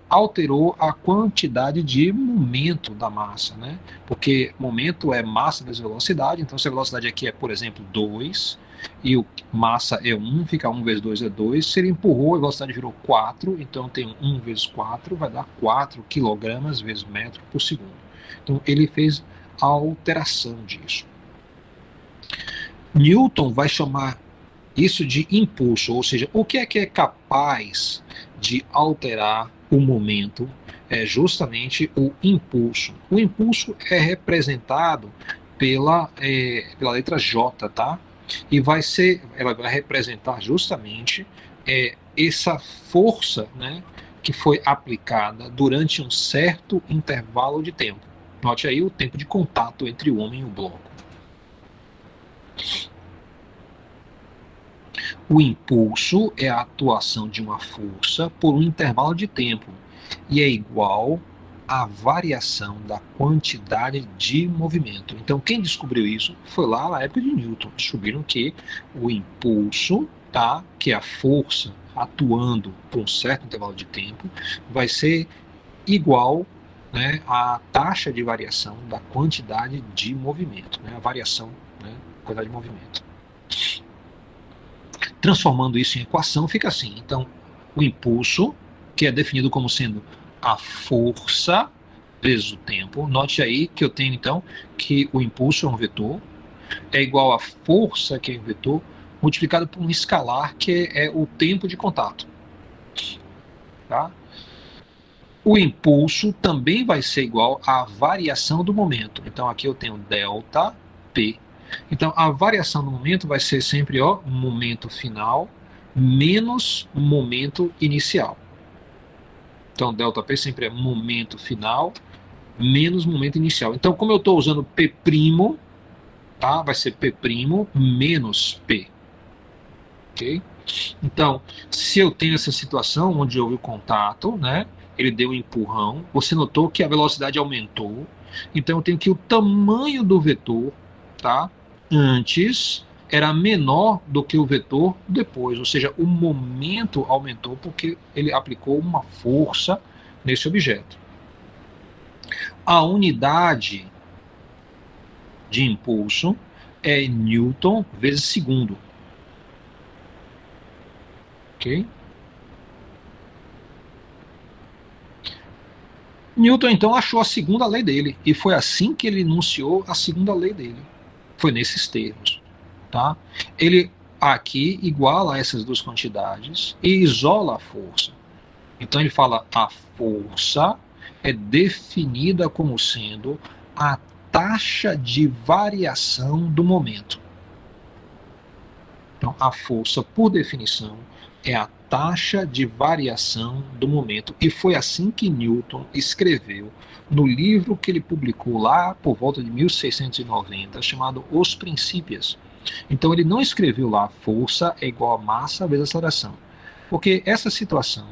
alterou a quantidade de momento da massa, né? Porque momento é massa vezes velocidade, então se a velocidade aqui é, por exemplo, 2, e o massa é 1, fica 1 vezes 2 é 2, se ele empurrou, a velocidade virou 4, então tem 1 vezes 4, vai dar 4 quilogramas vezes metro por segundo. Então ele fez a alteração disso. Newton vai chamar isso de impulso, ou seja, o que é capaz de alterar o momento? É justamente o impulso. O impulso é representado pela letra J, tá? E ela vai representar justamente essa força, né, que foi aplicada durante um certo intervalo de tempo. Note aí o tempo de contato entre o homem e o bloco. O impulso é a atuação de uma força por um intervalo de tempo e é igual à variação da quantidade de movimento. Então, quem descobriu isso foi lá na época de Newton. Descobriram que o impulso, tá, que é a força atuando por um certo intervalo de tempo, vai ser igual, né, à taxa de variação da quantidade de movimento, né, a variação, né, da quantidade de movimento. Transformando isso em equação, fica assim. Então, o impulso, que é definido como sendo a força vezes o tempo. Note aí que eu tenho, então, que o impulso é um vetor, é igual à força, que é um vetor, multiplicado por um escalar, que é o tempo de contato. Tá? O impulso também vai ser igual à variação do momento. Então, aqui eu tenho delta P. Então, a variação do momento vai ser sempre momento final menos momento inicial. Então, ΔP sempre é momento final menos momento inicial. Então, como eu estou usando P', tá? Vai ser P' menos P. Ok? Então, se eu tenho essa situação onde houve o contato, né? Ele deu um empurrão, você notou que a velocidade aumentou. Então, eu tenho que o tamanho do vetor, tá, antes era menor do que o vetor depois, ou seja, o momento aumentou porque ele aplicou uma força nesse objeto. A unidade de impulso é Newton vezes segundo. Ok? Newton então achou a segunda lei dele, e foi assim que ele enunciou a segunda lei dele. Foi nesses termos, tá? Ele aqui iguala essas duas quantidades e isola a força. Então ele fala a força é definida como sendo a taxa de variação do momento. Então a força, por definição, é a taxa de variação do momento. E foi assim que Newton escreveu no livro que ele publicou lá por volta de 1690, chamado Os Princípios. Então ele não escreveu lá força é igual a massa vezes aceleração, porque essa situação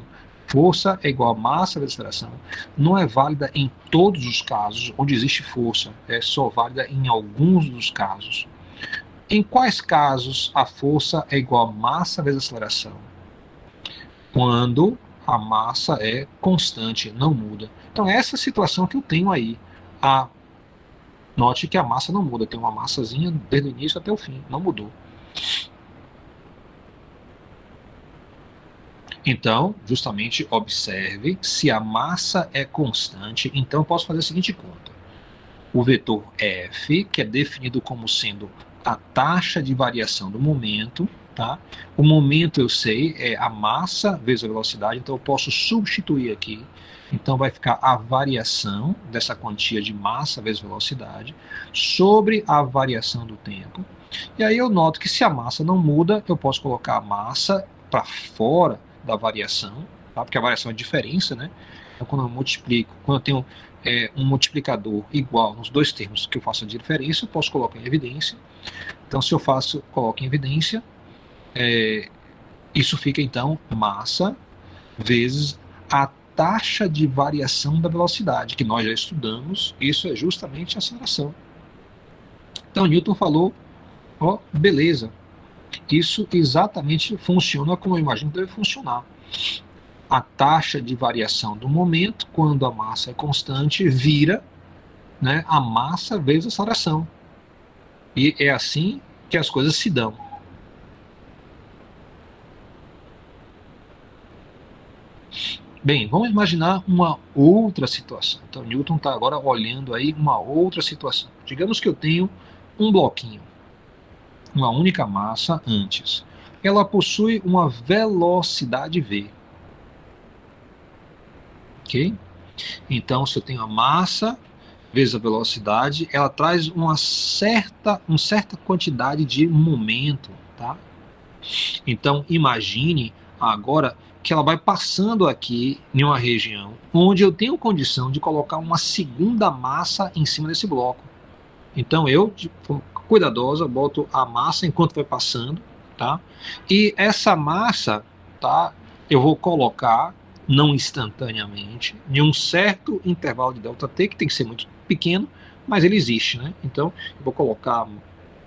Força é igual a massa vezes aceleração. Não é válida em todos os casos onde existe força. É só válida em alguns dos casos. Em quais casos a força é igual a massa vezes aceleração? Quando a massa é constante, não muda. Então, essa situação que eu tenho aí. Note que a massa não muda. Tem uma massazinha desde o início até o fim. Não mudou. Então, justamente, observe se a massa é constante. Então, eu posso fazer a seguinte conta. O vetor F, que é definido como sendo a taxa de variação do momento, tá? O momento, eu sei, é a massa vezes a velocidade, então eu posso substituir aqui. Então, vai ficar a variação dessa quantia de massa vezes velocidade sobre a variação do tempo. E aí eu noto que se a massa não muda, eu posso colocar a massa para fora da variação, tá? Porque a variação é a diferença, né? Então, quando eu multiplico, quando eu tenho um multiplicador igual nos dois termos que eu faço a diferença, eu posso colocar em evidência. Então, se eu coloco em evidência, isso fica, então, massa vezes a taxa de variação da velocidade, que nós já estudamos, isso é justamente a aceleração. Então, Newton falou, beleza, isso exatamente funciona como eu imagino que deve funcionar. A taxa de variação do momento, quando a massa é constante, vira, né, a massa vezes a aceleração. E é assim que as coisas se dão. Bem, vamos imaginar uma outra situação. Então, Newton está agora olhando aí uma outra situação. Digamos que eu tenho um bloquinho, uma única massa antes. Ela possui uma velocidade v. Ok? Então, se eu tenho a massa vezes a velocidade, ela traz uma certa quantidade de momento, tá? Então, imagine agora que ela vai passando aqui em uma região onde eu tenho condição de colocar uma segunda massa em cima desse bloco. Então, eu, de forma cuidadosa, boto a massa enquanto vai passando, tá? E essa massa, tá? Eu vou colocar não instantaneamente, em um certo intervalo de ΔT, que tem que ser muito pequeno, mas ele existe, né? Então, eu vou colocar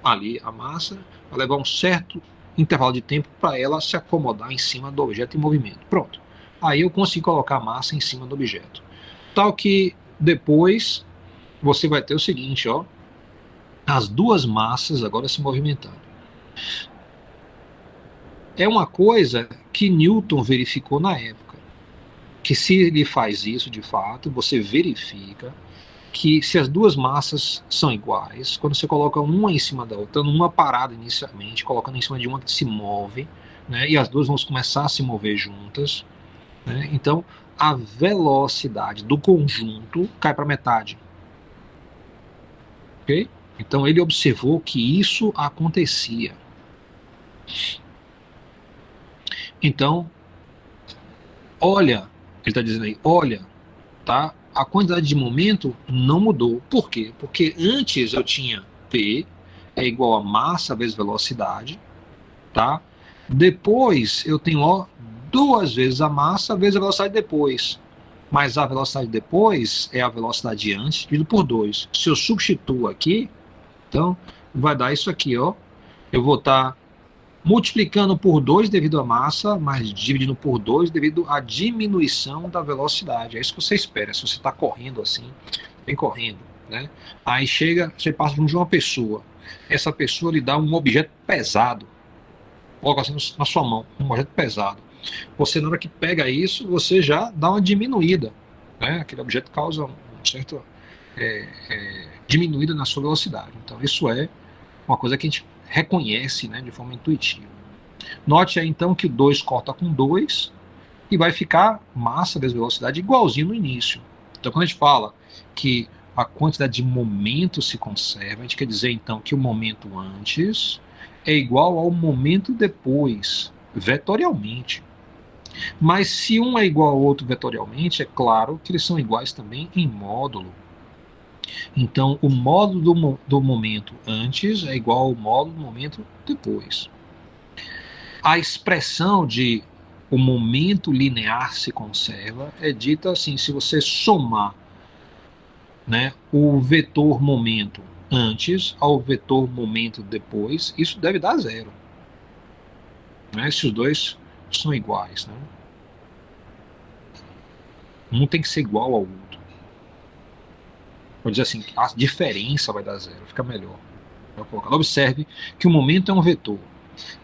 ali a massa, vai levar um certo intervalo de tempo para ela se acomodar em cima do objeto em movimento. Pronto. Aí eu consigo colocar a massa em cima do objeto. Tal que depois você vai ter o seguinte, as duas massas agora se movimentando. É uma coisa que Newton verificou na época. Que se ele faz isso de fato, você verifica que se as duas massas são iguais, quando você coloca uma em cima da outra, numa parada inicialmente, colocando em cima de uma que se move, né, e as duas vão começar a se mover juntas, né, então a velocidade do conjunto cai para metade. Ok? Então ele observou que isso acontecia. Então, olha, ele está dizendo aí, olha, tá? A quantidade de momento não mudou. Por quê? Porque antes eu tinha P é igual a massa vezes velocidade, tá? Depois eu tenho duas vezes a massa vezes a velocidade depois. Mas a velocidade depois é a velocidade antes dividido por 2. Se eu substituo aqui, então vai dar isso aqui, Eu vou estar multiplicando por 2 devido à massa, mas dividindo por 2 devido à diminuição da velocidade. É isso que você espera. Se você está correndo assim, vem correndo, né? Aí chega, você passa de uma pessoa. Essa pessoa lhe dá um objeto pesado. Coloca assim na sua mão, um objeto pesado. Você, na hora que pega isso, você já dá uma diminuída, né? Aquele objeto causa uma certa diminuída na sua velocidade. Então, isso é uma coisa que a gente reconhece, né, de forma intuitiva. Note aí, então, que o 2 corta com 2 e vai ficar massa vezes velocidade igualzinho no início. Então, quando a gente fala que a quantidade de momento se conserva, a gente quer dizer, então, que o momento antes é igual ao momento depois, vetorialmente. Mas se um é igual ao outro vetorialmente, é claro que eles são iguais também em módulo. Então, o módulo do momento antes é igual ao módulo do momento depois. A expressão de o momento linear se conserva, é dito assim, se você somar, né, o vetor momento antes ao vetor momento depois, isso deve dar zero. Né, se os dois são iguais. Né? Um tem que ser igual ao outro. Vou dizer assim, a diferença vai dar zero, fica melhor. Observe que o momento é um vetor.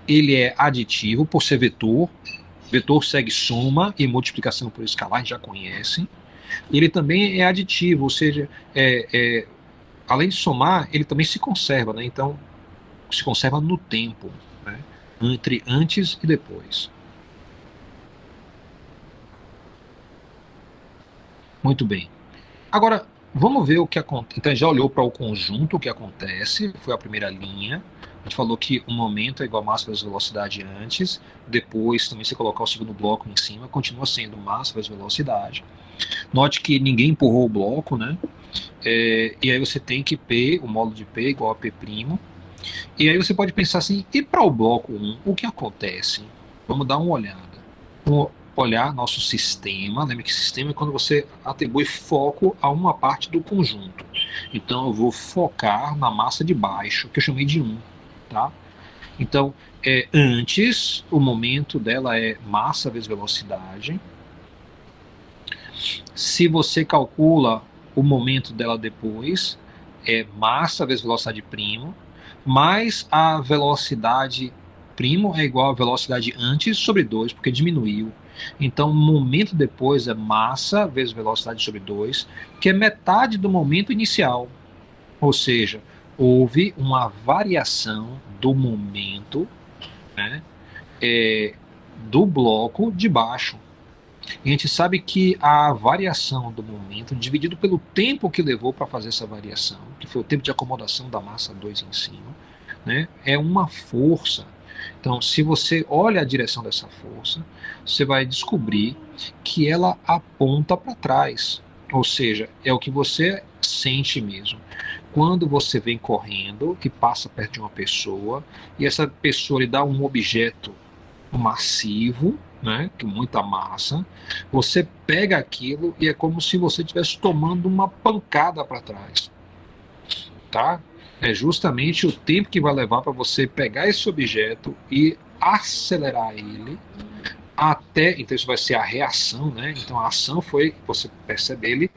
Ele é aditivo por ser vetor. Vetor segue soma e multiplicação por escalar, a gente já conhece. Ele também é aditivo, ou seja, além de somar, ele também se conserva, né? Então, se conserva no tempo, né? Entre antes e depois. Muito bem. Agora, vamos ver o que acontece. Então, já olhou para o conjunto, o que acontece, foi a primeira linha. A gente falou que o momento é igual a massa vezes velocidade antes, depois também se colocar o segundo bloco em cima, continua sendo massa vezes velocidade. Note que ninguém empurrou o bloco, né? E aí você tem que P, o módulo de P igual a P'. E aí você pode pensar assim, e para o bloco 1, o que acontece? Vamos dar uma olhada. Vamos olhar nosso sistema. Lembra que sistema é quando você atribui foco a uma parte do conjunto. Então eu vou focar na massa de baixo, que eu chamei de 1. Tá? Então, antes, o momento dela é massa vezes velocidade. Se você calcula o momento dela depois, é massa vezes velocidade primo, mais a velocidade primo é igual a velocidade antes sobre 2, porque diminuiu. Então, o momento depois é massa vezes velocidade sobre 2, que é metade do momento inicial. Ou seja, houve uma variação do momento, né, do bloco de baixo. E a gente sabe que a variação do momento, dividido pelo tempo que levou para fazer essa variação, que foi o tempo de acomodação da massa 2 em cima, né, é uma força. Então, se você olha a direção dessa força, você vai descobrir que ela aponta para trás. Ou seja, é o que você sente mesmo. Quando você vem correndo, que passa perto de uma pessoa, e essa pessoa lhe dá um objeto massivo, né, com muita massa, você pega aquilo e é como se você estivesse tomando uma pancada para trás. Tá? É justamente o tempo que vai levar para você pegar esse objeto e acelerar ele até. Então, isso vai ser a reação, né? Então, a ação foi você perceber ele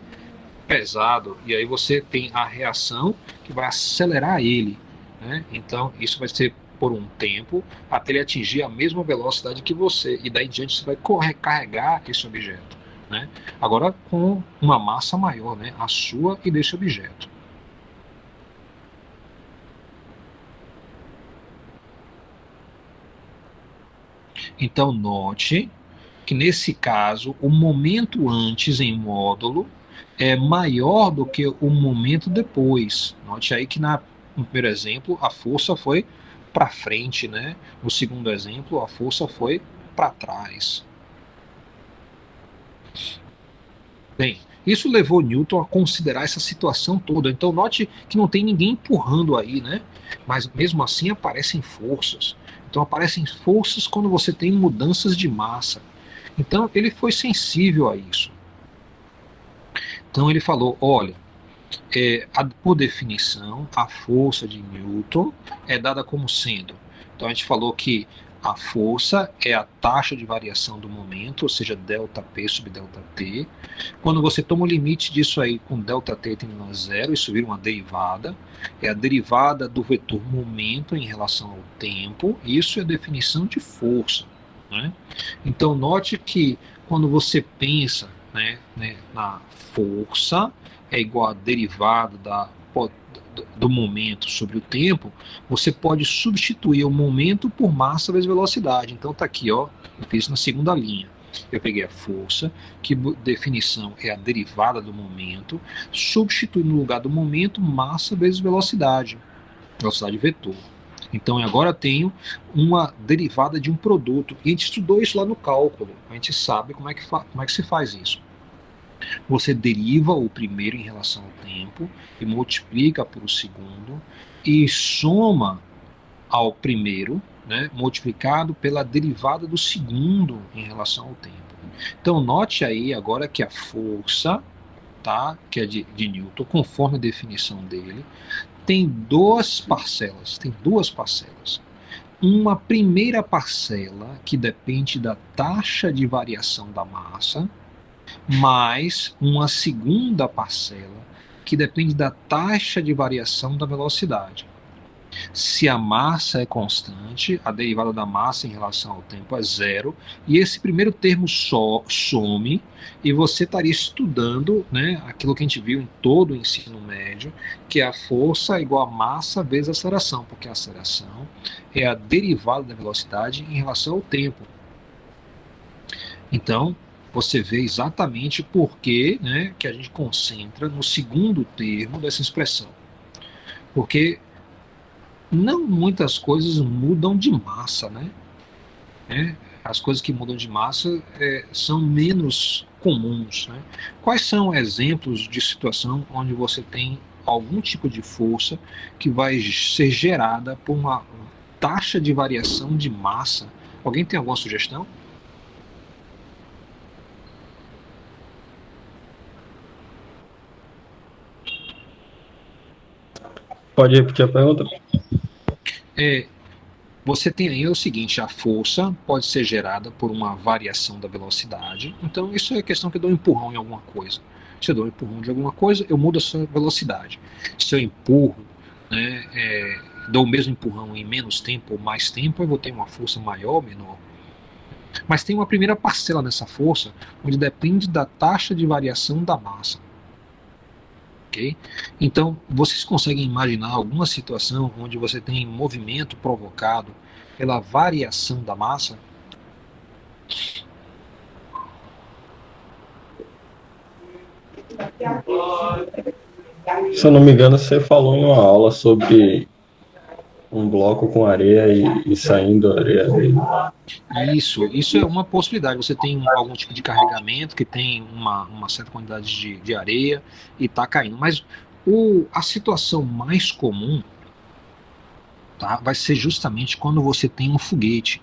pesado, e aí você tem a reação que vai acelerar ele, né? Então, isso vai ser por um tempo até ele atingir a mesma velocidade que você, e daí em diante você vai recarregar esse objeto, né? Agora com uma massa maior, né? A sua e desse objeto. Então, note que nesse caso o momento antes em módulo é maior do que o momento depois. Note aí que no primeiro exemplo a força foi para frente, né? No segundo exemplo a força foi para trás. Bem, isso levou Newton a considerar essa situação toda. Então note que não tem ninguém empurrando aí, né? Mas mesmo assim aparecem forças. Então aparecem forças quando você tem mudanças de massa. Então ele foi sensível a isso. Então ele falou, olha, por definição, a força de Newton é dada como sendo. Então a gente falou que a força é a taxa de variação do momento, ou seja, ΔP sobre ΔT. Quando você toma o limite disso aí com ΔT tendendo a zero, isso vira uma derivada. É a derivada do vetor momento em relação ao tempo. Isso é a definição de força, né? Então note que quando você pensa, né, na força é igual a derivada do momento sobre o tempo, você pode substituir o momento por massa vezes velocidade. Então tá aqui, ó, eu fiz na segunda linha. Eu peguei a força, que definição é a derivada do momento, substitui no lugar do momento massa vezes velocidade vetor. Então agora eu tenho uma derivada de um produto. E a gente estudou isso lá no cálculo. A gente sabe como é que se faz isso. Você deriva o primeiro em relação ao tempo e multiplica por o segundo e soma ao primeiro, né, multiplicado pela derivada do segundo em relação ao tempo. Então, note aí agora que a força, tá, que é de Newton, conforme a definição dele, tem duas parcelas. Uma primeira parcela que depende da taxa de variação da massa, mais uma segunda parcela que depende da taxa de variação da velocidade. Se a massa é constante, a derivada da massa em relação ao tempo é zero, e esse primeiro termo some, e você estaria estudando, né, aquilo que a gente viu em todo o ensino médio, que é a força igual a massa vezes a aceleração, porque a aceleração é a derivada da velocidade em relação ao tempo. Então, você vê exatamente por que, né, que a gente concentra no segundo termo dessa expressão. Porque não muitas coisas mudam de massa, né? As coisas que mudam de massa são menos comuns, né? Quais são exemplos de situação onde você tem algum tipo de força que vai ser gerada por uma taxa de variação de massa? Alguém tem alguma sugestão? Pode repetir a pergunta? Você tem aí o seguinte: a força pode ser gerada por uma variação da velocidade. Então, isso é questão que eu dou um empurrão em alguma coisa. Se eu dou um empurrão de alguma coisa, eu mudo a sua velocidade. Se eu empurro, né, dou o mesmo empurrão em menos tempo ou mais tempo, eu vou ter uma força maior ou menor. Mas tem uma primeira parcela nessa força, onde depende da taxa de variação da massa. Okay? Então, vocês conseguem imaginar alguma situação onde você tem movimento provocado pela variação da massa? Se eu não me engano, você falou em uma aula sobre um bloco com areia e saindo areia dele. Isso é uma possibilidade. Você tem algum tipo de carregamento que tem uma certa quantidade de areia e está caindo. Mas a situação mais comum, tá, vai ser justamente quando você tem um foguete.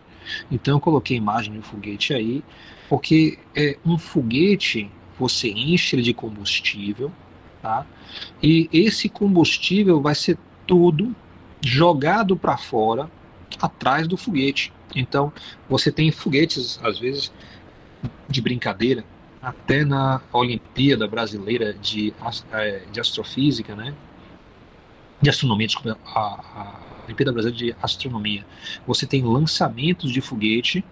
Então eu coloquei a imagem de um foguete aí, porque um foguete você enche ele de combustível, tá? E esse combustível vai ser tudo jogado para fora atrás do foguete. Então, você tem foguetes, às vezes, de brincadeira, até na Olimpíada Brasileira de Astrofísica, né? De Astronomia, desculpa, a Olimpíada Brasileira de Astronomia. Você tem lançamentos de foguete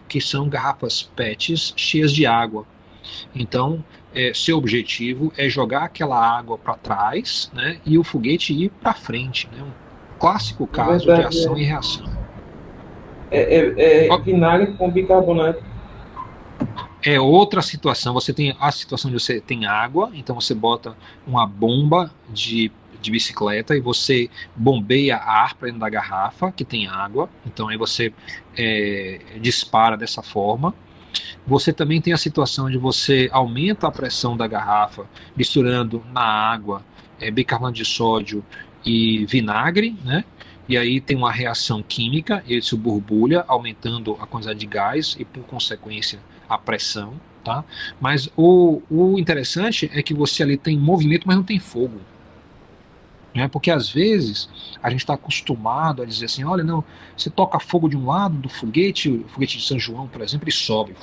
que são garrafas PETs cheias de água. Então, seu objetivo é jogar aquela água para trás, né, e o foguete ir para frente, né, um clássico caso de ação e reação. Vinagre com bicarbonato. É outra situação. Você tem a situação de você tem água, então você bota uma bomba de bicicleta e você bombeia ar para dentro da garrafa que tem água, então aí você dispara dessa forma. Você também tem a situação de você aumenta a pressão da garrafa misturando na água bicarbonato de sódio e vinagre, né? E aí tem uma reação química, isso borbulha, aumentando a quantidade de gás e, por consequência, a pressão, tá? Mas o interessante é que você ali tem movimento, mas não tem fogo. Né? Porque às vezes a gente está acostumado a dizer assim, olha, não, você toca fogo de um lado do foguete, o foguete de São João, por exemplo, ele sobe.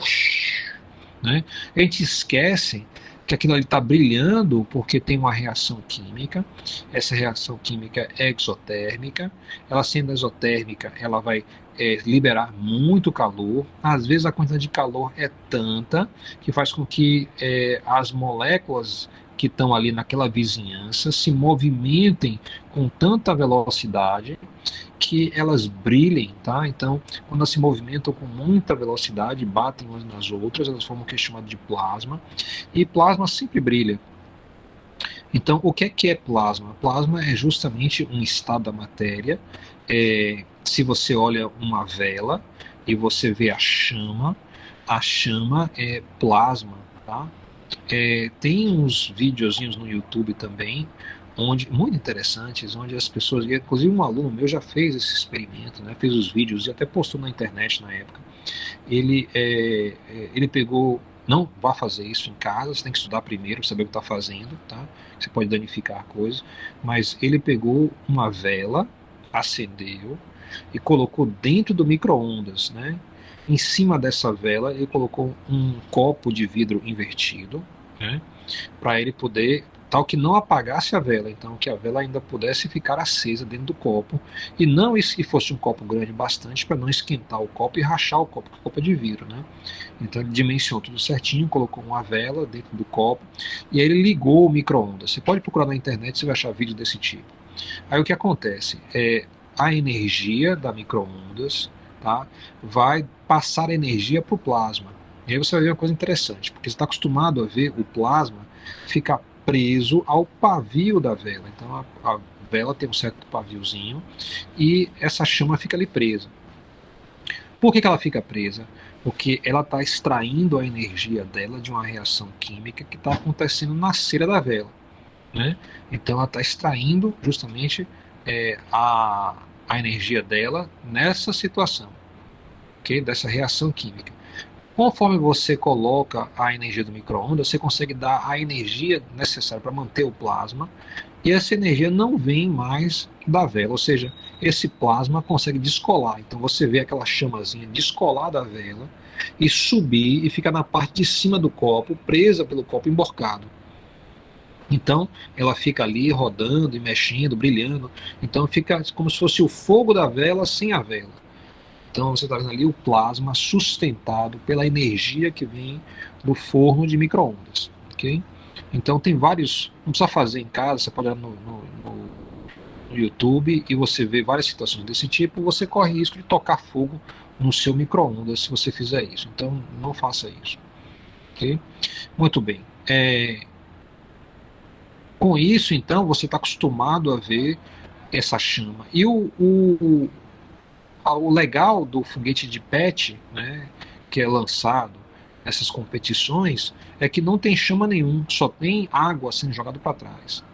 Né? A gente esquece que aquilo ali está brilhando porque tem uma reação química. Essa reação química é exotérmica. Ela sendo exotérmica, ela vai liberar muito calor. Às vezes a quantidade de calor é tanta que faz com que as moléculas que estão ali naquela vizinhança se movimentem com tanta velocidade que elas brilhem, tá? Então, quando elas se movimentam com muita velocidade, batem umas nas outras, elas formam o que é chamado de plasma, e plasma sempre brilha. Então, o que é plasma? Plasma é justamente um estado da matéria. Se você olha uma vela e você vê a chama é plasma, tá? Tem uns videozinhos no YouTube também, muito interessantes, onde as pessoas, inclusive um aluno meu já fez esse experimento, né, fez os vídeos e até postou na internet na época. Ele pegou, não vá fazer isso em casa, você tem que estudar primeiro, saber o que está fazendo, tá? Você pode danificar a coisa, mas ele pegou uma vela, acendeu e colocou dentro do micro-ondas, né? Em cima dessa vela ele colocou um copo de vidro invertido, né? Para ele poder, tal que não apagasse a vela, então que a vela ainda pudesse ficar acesa dentro do copo, e não se fosse um copo grande bastante para não esquentar o copo e rachar o copo, porque o copo é de vidro, né? Então ele dimensionou tudo certinho, colocou uma vela dentro do copo, e aí ele ligou o micro-ondas. Você pode procurar na internet, você vai achar vídeo desse tipo. Aí o que acontece? A energia da micro-ondas, tá, vai passar a energia para o plasma. E aí você vai ver uma coisa interessante, porque você está acostumado a ver o plasma ficar preso ao pavio da vela. Então a vela tem um certo paviozinho e essa chama fica ali presa. Por que ela fica presa? Porque ela está extraindo a energia dela de uma reação química que está acontecendo na cera da vela, né? Então ela está extraindo justamente a energia dela nessa situação, okay? Dessa reação química. Conforme você coloca a energia do micro-ondas, você consegue dar a energia necessária para manter o plasma, e essa energia não vem mais da vela, ou seja, esse plasma consegue descolar. Então você vê aquela chamazinha descolar da vela e subir e ficar na parte de cima do copo, presa pelo copo emborcado. Então ela fica ali rodando e mexendo, brilhando. Então fica como se fosse o fogo da vela sem a vela. Então você está vendo ali o plasma sustentado pela energia que vem do forno de micro-ondas, ok? Então tem vários, não precisa fazer em casa, você pode olhar no YouTube e você vê várias situações desse tipo. Você corre risco de tocar fogo no seu micro-ondas se você fizer isso. Então não faça isso, ok? Muito bem. Com isso, então, você está acostumado a ver essa chama. E o legal do foguete de PET, né, que é lançado nessas competições, é que não tem chama nenhum, só tem água sendo jogada para trás.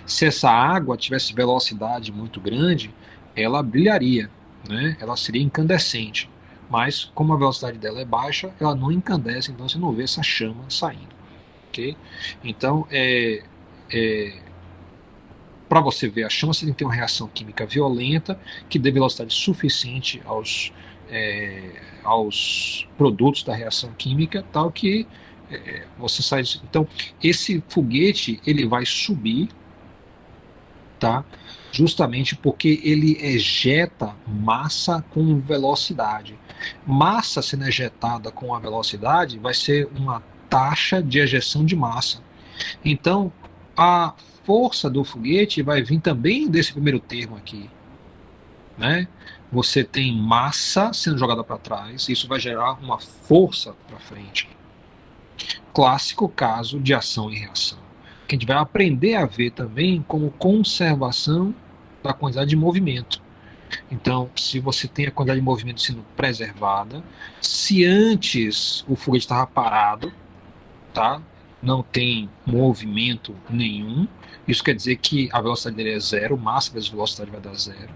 Se essa água tivesse velocidade muito grande, ela brilharia, né, ela seria incandescente. Mas como a velocidade dela é baixa, ela não incandesce, então você não vê essa chama saindo. Okay? Então, para você ver a chama, você tem que ter uma reação química violenta que dê velocidade suficiente aos produtos da reação química, tal que você sai. Então, esse foguete ele vai subir, tá? Justamente porque ele ejeta massa com velocidade. Massa sendo ejetada com a velocidade vai ser uma taxa de ejeção de massa. Então, a força do foguete vai vir também desse primeiro termo aqui, né? Você tem massa sendo jogada para trás, isso vai gerar uma força para frente. Clássico caso de ação e reação, que a gente vai aprender a ver também como conservação da quantidade de movimento. Então, se você tem a quantidade de movimento sendo preservada, se antes o foguete estava parado, tá? Não tem movimento nenhum, isso quer dizer que a velocidade dele é zero, massa vezes velocidade vai dar zero.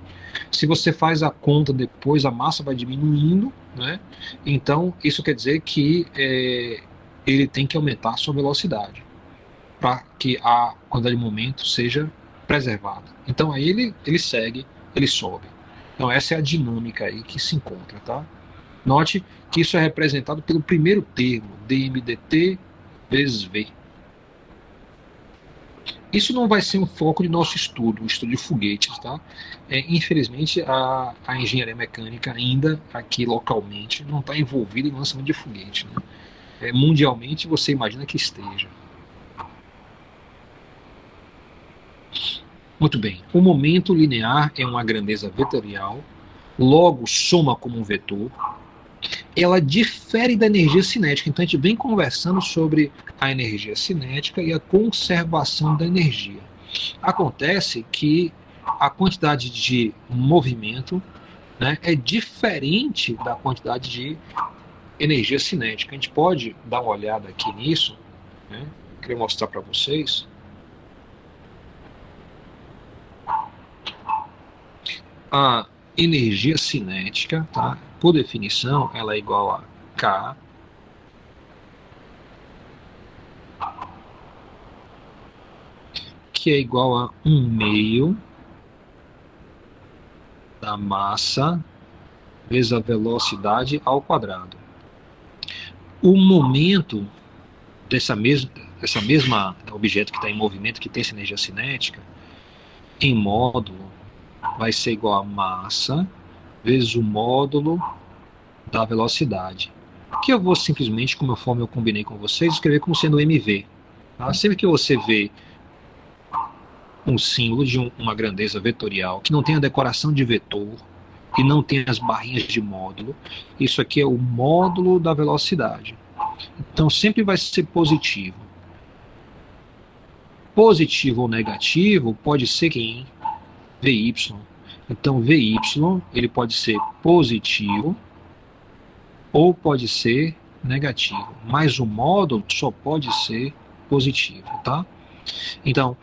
Se você faz a conta depois, a massa vai diminuindo, né? Então isso quer dizer que ele tem que aumentar a sua velocidade para que a quantidade de momento seja preservada. Então aí ele segue, ele sobe. Então essa é a dinâmica aí que se encontra, tá? Note que isso é representado pelo primeiro termo, dmdt vezes v. Isso não vai ser um foco de nosso estudo, o estudo de foguetes, tá? Infelizmente, a engenharia mecânica ainda aqui localmente não está envolvida em lançamento de foguete, né? Mundialmente, você imagina que esteja. Muito bem. O momento linear é uma grandeza vetorial, logo soma como um vetor. Ela difere da energia cinética. Então a gente vem conversando sobre a energia cinética e a conservação da energia. Acontece que a quantidade de movimento, né, é diferente da quantidade de energia cinética. A gente pode dar uma olhada aqui nisso, né? Queria mostrar para vocês. a energia cinética, tá? Por definição, ela é igual a K que é igual a 1/2 da massa vezes a velocidade ao quadrado. O momento dessa mesma objeto que está em movimento, que tem essa energia cinética, em módulo, vai ser igual a massa vezes o módulo da velocidade, que eu vou simplesmente, conforme eu combinei com vocês, escrever como sendo mv. Tá? Sempre que você vê um símbolo de uma grandeza vetorial que não tem a decoração de vetor e não tem as barrinhas de módulo, isso aqui é o módulo da velocidade. Então sempre vai ser positivo. Positivo ou negativo pode ser quem? Vy. Então Vy ele pode ser positivo ou pode ser negativo, mas o módulo só pode ser positivo, tá? Então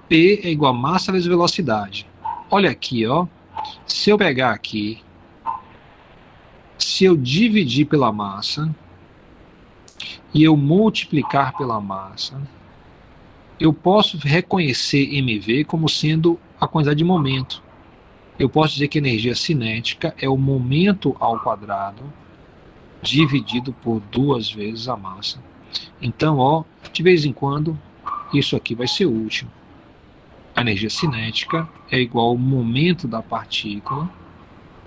P é igual a massa vezes velocidade. Olha aqui, ó. Se eu pegar aqui, se eu dividir pela massa e eu multiplicar pela massa, eu posso reconhecer mv como sendo a quantidade de momento. Eu posso dizer que a energia cinética é o momento ao quadrado dividido por 2 vezes a massa. Então, ó, de vez em quando, isso aqui vai ser útil. A energia cinética é igual ao momento da partícula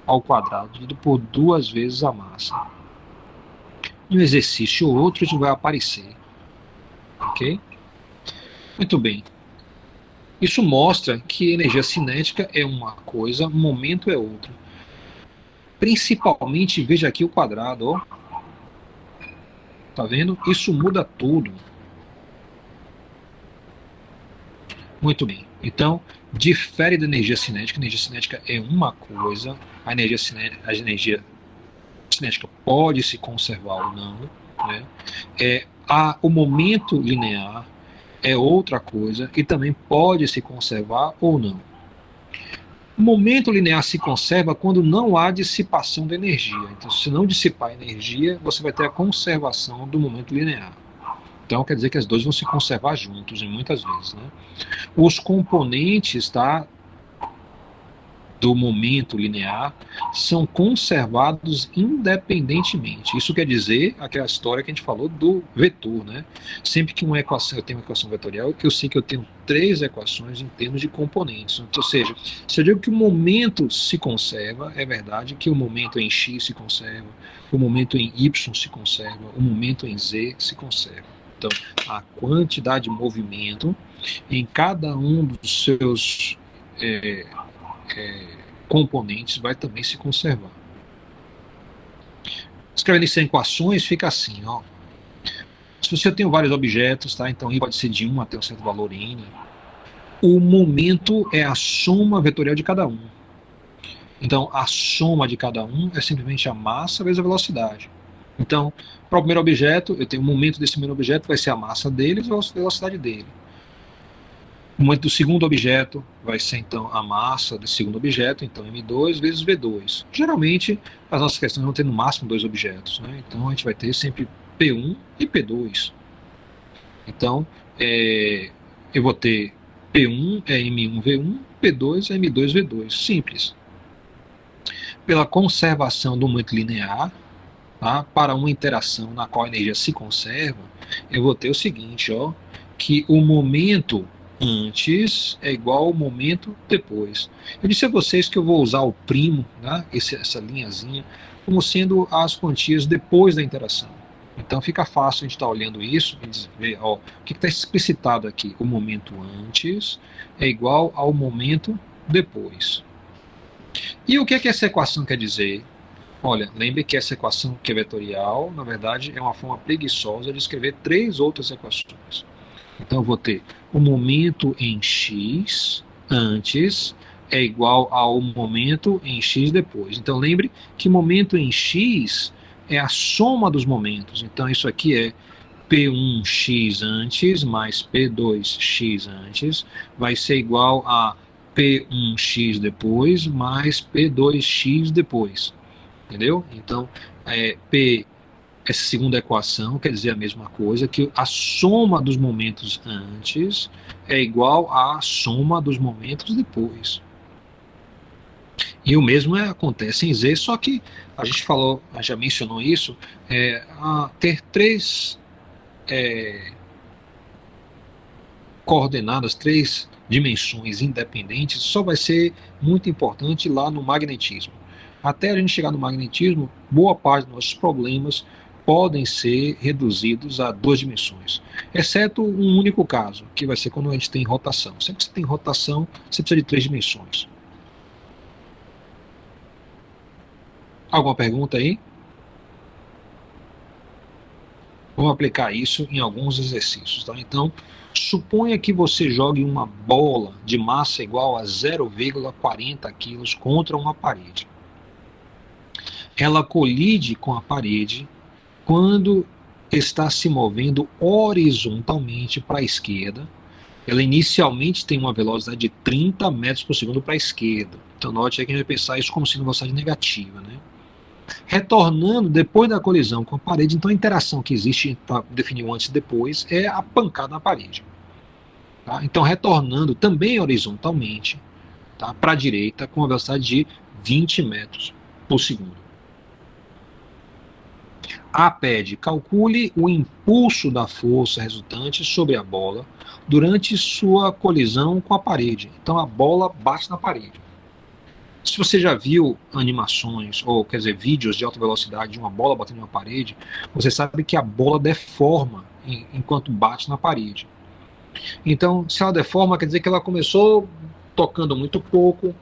ao quadrado dividido por 2 vezes a massa. Em um exercício ou outro isso vai aparecer. Ok? Muito bem. Isso mostra que energia cinética é uma coisa, momento é outra. Principalmente, veja aqui o quadrado, ó. Tá vendo? Isso muda tudo. Muito bem. Então, difere da energia cinética. A energia cinética é uma coisa, a energia cinética pode se conservar ou não, né? O momento linear é outra coisa e também pode se conservar ou não. O momento linear se conserva quando não há dissipação de energia. Então, se não dissipar energia, você vai ter a conservação do momento linear. Então, quer dizer que as duas vão se conservar juntos, muitas vezes, né? Os componentes, tá, do momento linear são conservados independentemente. Isso quer dizer aquela história que a gente falou do vetor, né? Sempre que uma equação, eu tenho uma equação vetorial, eu sei que eu tenho 3 equações em termos de componentes. Ou seja, se eu digo que o momento se conserva, é verdade que o momento em x se conserva, o momento em y se conserva, o momento em z se conserva. Então, a quantidade de movimento em cada um dos seus componentes vai também se conservar. Escrevendo isso em equações, fica assim, ó. Se você tem vários objetos, tá? Então I pode ser de 1 até um certo valor n. O momento é a soma vetorial de cada um. Então a soma de cada um é simplesmente a massa vezes a velocidade. Então, para o primeiro objeto, eu tenho o momento desse primeiro objeto, vai ser a massa dele e a velocidade dele. O momento do segundo objeto vai ser, então, a massa desse segundo objeto, então m2 vezes v2. Geralmente, as nossas questões vão ter no máximo 2 objetos, né? Então, a gente vai ter sempre P1 e P2. Então, eu vou ter P1 é M1V1, P2 é M2V2. Simples. Pela conservação do momento linear, tá? Para uma interação na qual a energia se conserva, eu vou ter o seguinte, ó, que o momento antes é igual ao momento depois. Eu disse a vocês que eu vou usar o primo, né, essa linhazinha, como sendo as quantias depois da interação. Então fica fácil a gente estar olhando isso e ver, ó, o que está explicitado aqui. O momento antes é igual ao momento depois. E o que é que essa equação quer dizer? Olha, lembre que essa equação que é vetorial, na verdade, é uma forma preguiçosa de escrever 3 outras equações. Então eu vou ter o momento em x antes é igual ao momento em x depois. Então lembre que momento em x é a soma dos momentos. Então isso aqui é P1x antes mais P2x antes vai ser igual a P1x depois mais P2x depois, entendeu? Então, P, essa segunda equação quer dizer a mesma coisa, que a soma dos momentos antes é igual à soma dos momentos depois. E o mesmo acontece em Z, só que a gente falou, já mencionou isso, ter três coordenadas, três dimensões independentes, só vai ser muito importante lá no magnetismo. Até a gente chegar no magnetismo, boa parte dos nossos problemas podem ser reduzidos a duas dimensões, exceto um único caso, que vai ser quando a gente tem rotação. Sempre que você tem rotação, você precisa de três dimensões. Alguma pergunta aí? Vamos aplicar isso em alguns exercícios. Tá? Então, suponha que você jogue uma bola de massa igual a 0,40 kg contra uma parede. Ela colide com a parede quando está se movendo horizontalmente para a esquerda. Ela inicialmente tem uma velocidade de 30 metros por segundo para a esquerda. Então, note aí que a gente vai pensar isso como sendo velocidade negativa, né? Retornando depois da colisão com a parede, então a interação que existe para definir o antes e depois é a pancada na parede. Tá? Então, retornando também horizontalmente, tá, para a direita com uma velocidade de 20 metros por segundo. A pede, calcule o impulso da força resultante sobre a bola durante sua colisão com a parede. Então, a bola bate na parede. Se você já viu animações, ou quer dizer, vídeos de alta velocidade de uma bola batendo em uma parede, você sabe que a bola deforma enquanto bate na parede. Então, se ela deforma, quer dizer que ela começou tocando muito pouco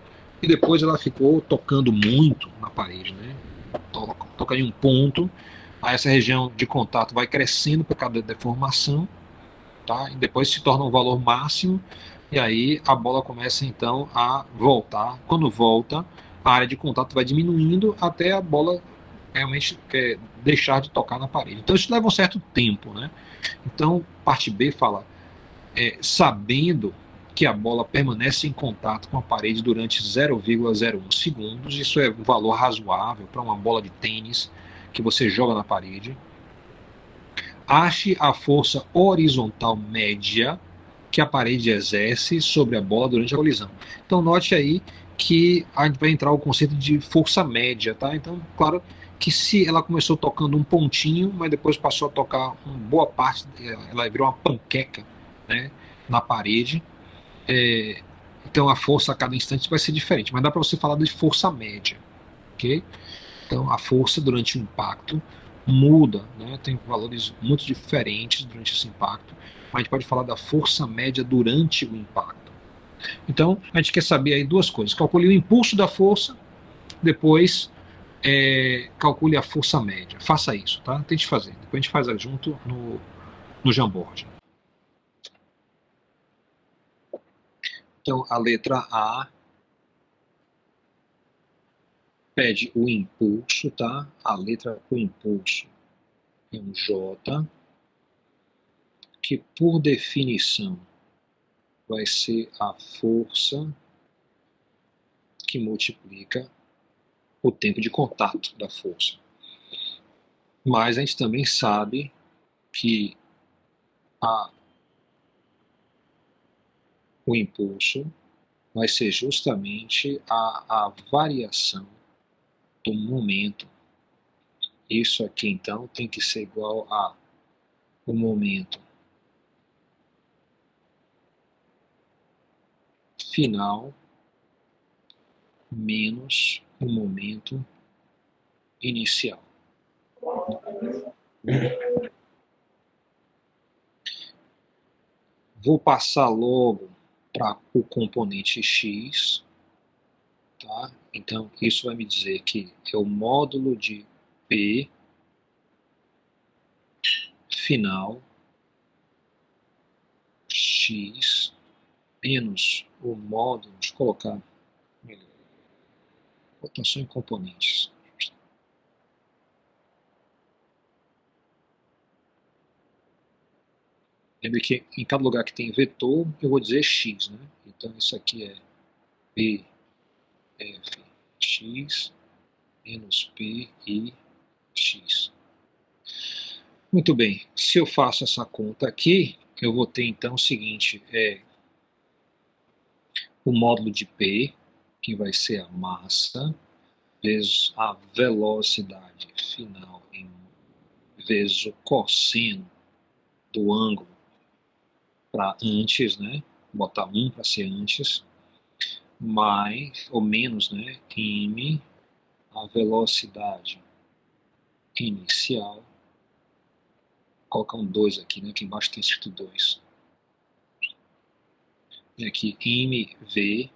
e depois ela ficou tocando muito na parede, né? Toca em um ponto, aí essa região de contato vai crescendo por causa da deformação, tá? E depois se torna um valor máximo, e aí a bola começa então a voltar. Quando volta, a área de contato vai diminuindo até a bola realmente deixar de tocar na parede. Então isso leva um certo tempo, né? Então, parte B fala, sabendo que a bola permanece em contato com a parede durante 0,01 segundos, isso é um valor razoável para uma bola de tênis que você joga na parede. Ache a força horizontal média que a parede exerce sobre a bola durante a colisão. Então note aí que a gente vai entrar o conceito de força média, tá? Então, claro que se ela começou tocando um pontinho, mas depois passou a tocar uma boa parte, ela virou uma panqueca, né, na parede, então a força a cada instante vai ser diferente, mas dá para você falar de força média, ok? Então a força durante o impacto muda, né? Tem valores muito diferentes durante esse impacto, mas a gente pode falar da força média durante o impacto. Então a gente quer saber aí duas coisas: calcule o impulso da força, depois calcule a força média. Faça isso, tá? Tente fazer. Depois a gente faz junto no Jamboard. Então a letra A pede o impulso, tá? A letra o impulso é um J, que por definição vai ser a força que multiplica o tempo de contato da força. Mas a gente também sabe que o impulso vai ser justamente a variação do momento. Isso aqui, então, tem que ser igual a o momento final menos o momento inicial. Vou passar logo para o componente x, tá? Então, isso vai me dizer que é o módulo de P final x menos o módulo, deixa eu colocar melhor, rotação em componentes. Lembre que em cada lugar que tem vetor, eu vou dizer x, né? Então isso aqui é PFX menos PIX. Muito bem, se eu faço essa conta aqui, eu vou ter então o seguinte, o módulo de P, que vai ser a massa, vezes a velocidade final, vezes o cosseno do ângulo para antes, né? Botar 1 para ser antes, mais ou menos, né? M, a velocidade inicial. Vou colocar um 2 aqui, né? Aqui embaixo tem escrito 2. E aqui MV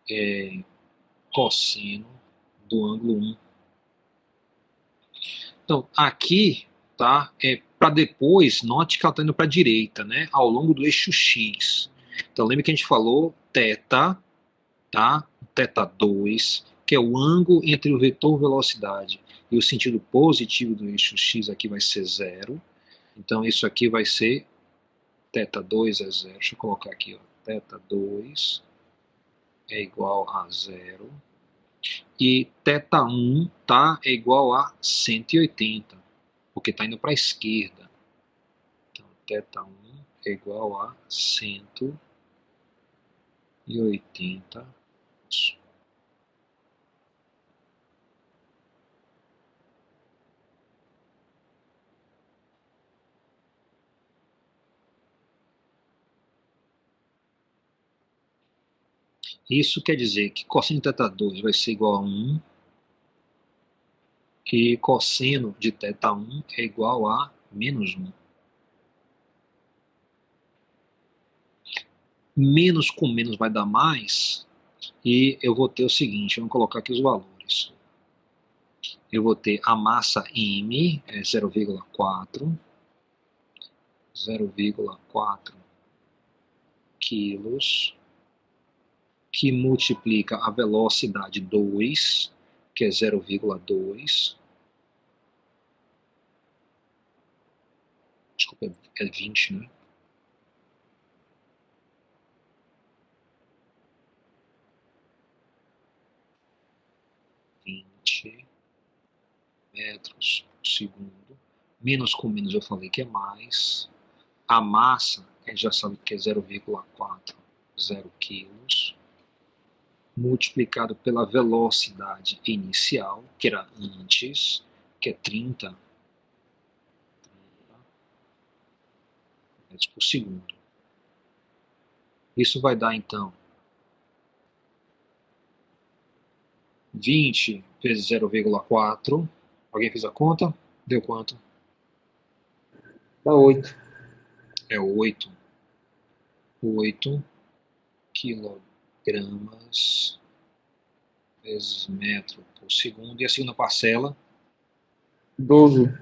é cosseno do ângulo 1. Então, aqui, tá? Para depois, note que ela está indo para a direita, né? Ao longo do eixo X. Então, lembra que a gente falou θ, tá? θ2, que é o ângulo entre o vetor velocidade e o sentido positivo do eixo X aqui vai ser 0. Então, isso aqui vai ser θ2 é 0. Deixa eu colocar aqui, ó. θ2 é igual a 0. E θ1 é igual a 180, porque está indo para a esquerda. Então, θ1 é igual a 180. Isso quer dizer que cosseno de θ2 vai ser igual a 1 e cosseno de θ1 é igual a menos 1. Menos com menos vai dar mais, e eu vou ter o seguinte, vamos colocar aqui os valores. Eu vou ter a massa M, é 0,4 quilos, que multiplica a velocidade 2, que é 0,2. Desculpa, é 20, né? Metros por segundo. Menos com menos eu falei que é mais. A massa, a gente já sabe que é 0,40 quilos. Multiplicado pela velocidade inicial, que era antes, que é 30 metros por segundo. Isso vai dar, então, 20 vezes 0,4. Alguém fez a conta? Deu quanto? Dá 8. É 8 quilogramas vezes metro por segundo. E a segunda parcela? 12.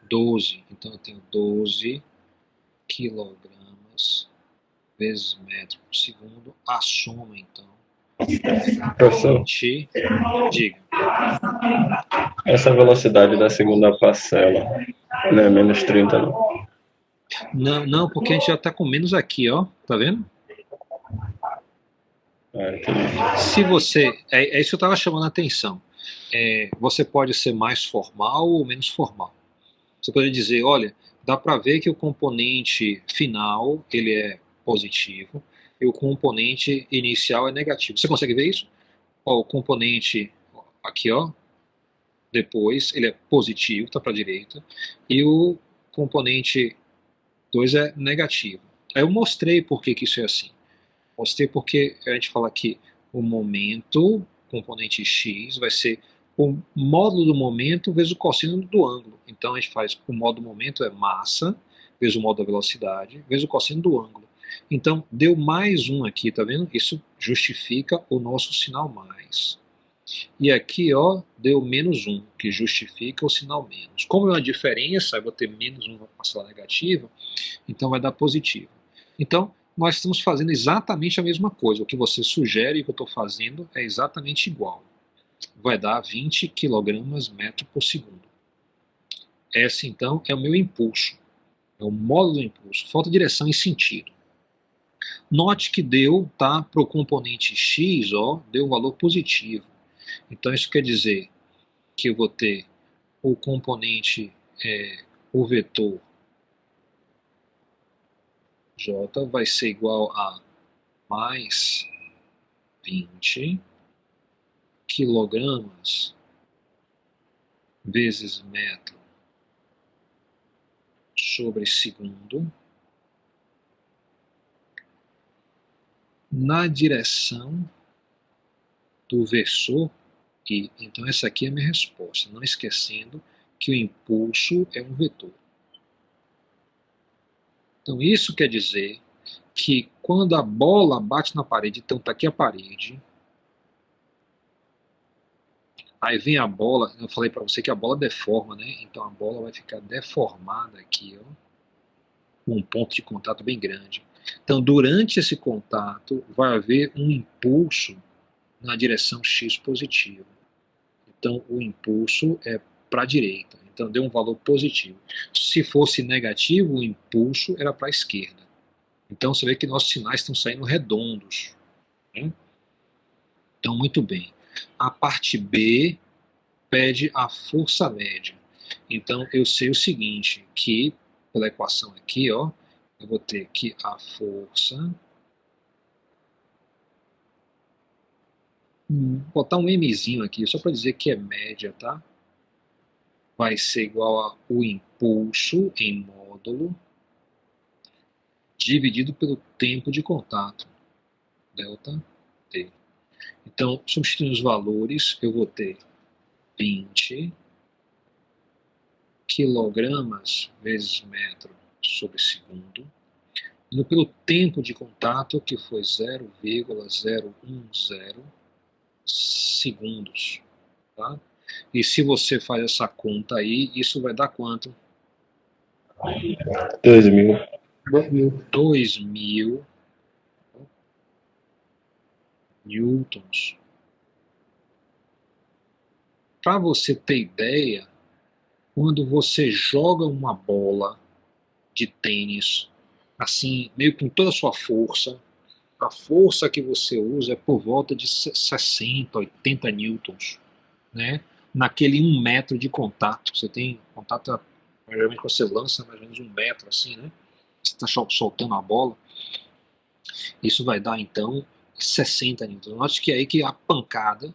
12. Então eu tenho 12 quilogramas vezes metro por segundo. A soma, então, Professor, diga. essa velocidade da segunda parcela não é menos 30, não? Não, porque a gente já está com menos aqui, ó. Tá vendo? Se você... É isso que eu estava chamando a atenção. Você pode ser mais formal ou menos formal. Você pode dizer, olha, dá para ver que o componente final ele é positivo e o componente inicial é negativo. Você consegue ver isso? Ó, o componente aqui, ó, depois, ele é positivo, está para a direita, e o componente 2 é negativo. Aí eu mostrei por que isso é assim. Mostrei porque a gente fala que o momento, componente x, vai ser o módulo do momento vezes o cosseno do ângulo. Então a gente faz o módulo do momento é massa, vezes o módulo da velocidade, vezes o cosseno do ângulo. Então deu mais um aqui, tá vendo? Isso justifica o nosso sinal mais. E aqui, ó, deu menos 1, que justifica o sinal menos. Como é uma diferença, eu vou ter menos 1 parcela negativa, então vai dar positivo. Então, nós estamos fazendo exatamente a mesma coisa. O que você sugere e o que eu estou fazendo é exatamente igual. Vai dar 20 kg metro por segundo. Esse, então, é o meu impulso. É o módulo do impulso. Falta direção e sentido. Note que deu, tá, para o componente x, ó, deu um valor positivo. Então isso quer dizer que eu vou ter o componente, o vetor j vai ser igual a mais 20 quilogramas vezes metro sobre segundo na direção do versor I. Então essa aqui é a minha resposta, não esquecendo que o impulso é um vetor. Então isso quer dizer que quando a bola bate na parede, então está aqui a parede, aí vem a bola, eu falei para você que a bola deforma, né? Então a bola vai ficar deformada aqui, ó, com um ponto de contato bem grande. Então durante esse contato vai haver um impulso na direção x positivo. Então o impulso é para a direita, então deu um valor positivo. Se fosse negativo, o impulso era para a esquerda. Então você vê que nossos sinais estão saindo redondos, né? Então muito bem. A parte B pede a força média. Então eu sei o seguinte, que pela equação aqui, ó, eu vou ter que a força, vou botar um mzinho aqui, só para dizer que é média, tá? Vai ser igual ao impulso em módulo dividido pelo tempo de contato, delta T. Então, substituindo os valores, eu vou ter 20 quilogramas vezes metro sobre segundo, indo pelo tempo de contato, que foi 0,010 segundos, tá? E se você faz essa conta aí, isso vai dar quanto? 2.000. 2.000 newtons. Para você ter ideia, quando você joga uma bola de tênis, assim, meio com toda a sua força, a força que você usa é por volta de 60, 80 newtons, né? Naquele 1 metro de contato. Você tem contato, geralmente você lança mais ou menos 1 metro, assim, né? Você está soltando a bola. Isso vai dar, então, 60 newtons. Note que é aí que a pancada,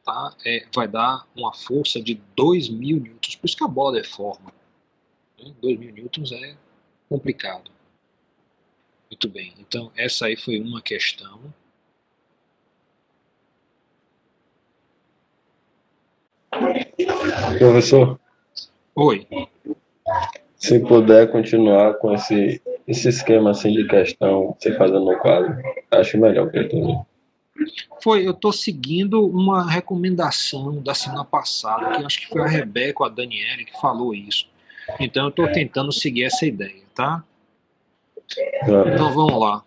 tá, vai dar uma força de 2.000 newtons. Por isso que a bola deforma, né? 2.000 newtons é complicado. Muito bem. Então, essa aí foi uma questão. Professor, Oi. se puder continuar com esse esquema assim de questão, você fazendo no quadro, acho melhor para entender. Eu estou seguindo uma recomendação da semana passada, que eu acho que foi a Rebeca ou a Daniele que falou isso. Então eu estou tentando seguir essa ideia, tá? Então vamos lá.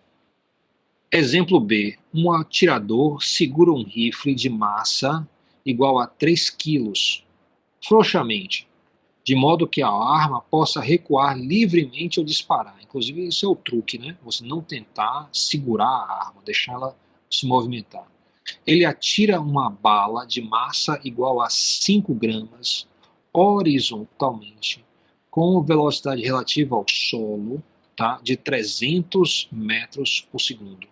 Exemplo B. Um atirador segura um rifle de massa igual a 3 quilos, frouxamente, de modo que a arma possa recuar livremente ao disparar. Inclusive, esse é o truque, né? Você não tentar segurar a arma, deixar ela se movimentar. Ele atira uma bala de massa igual a 5 gramas horizontalmente, com velocidade relativa ao solo, tá, de 300 metros por segundo.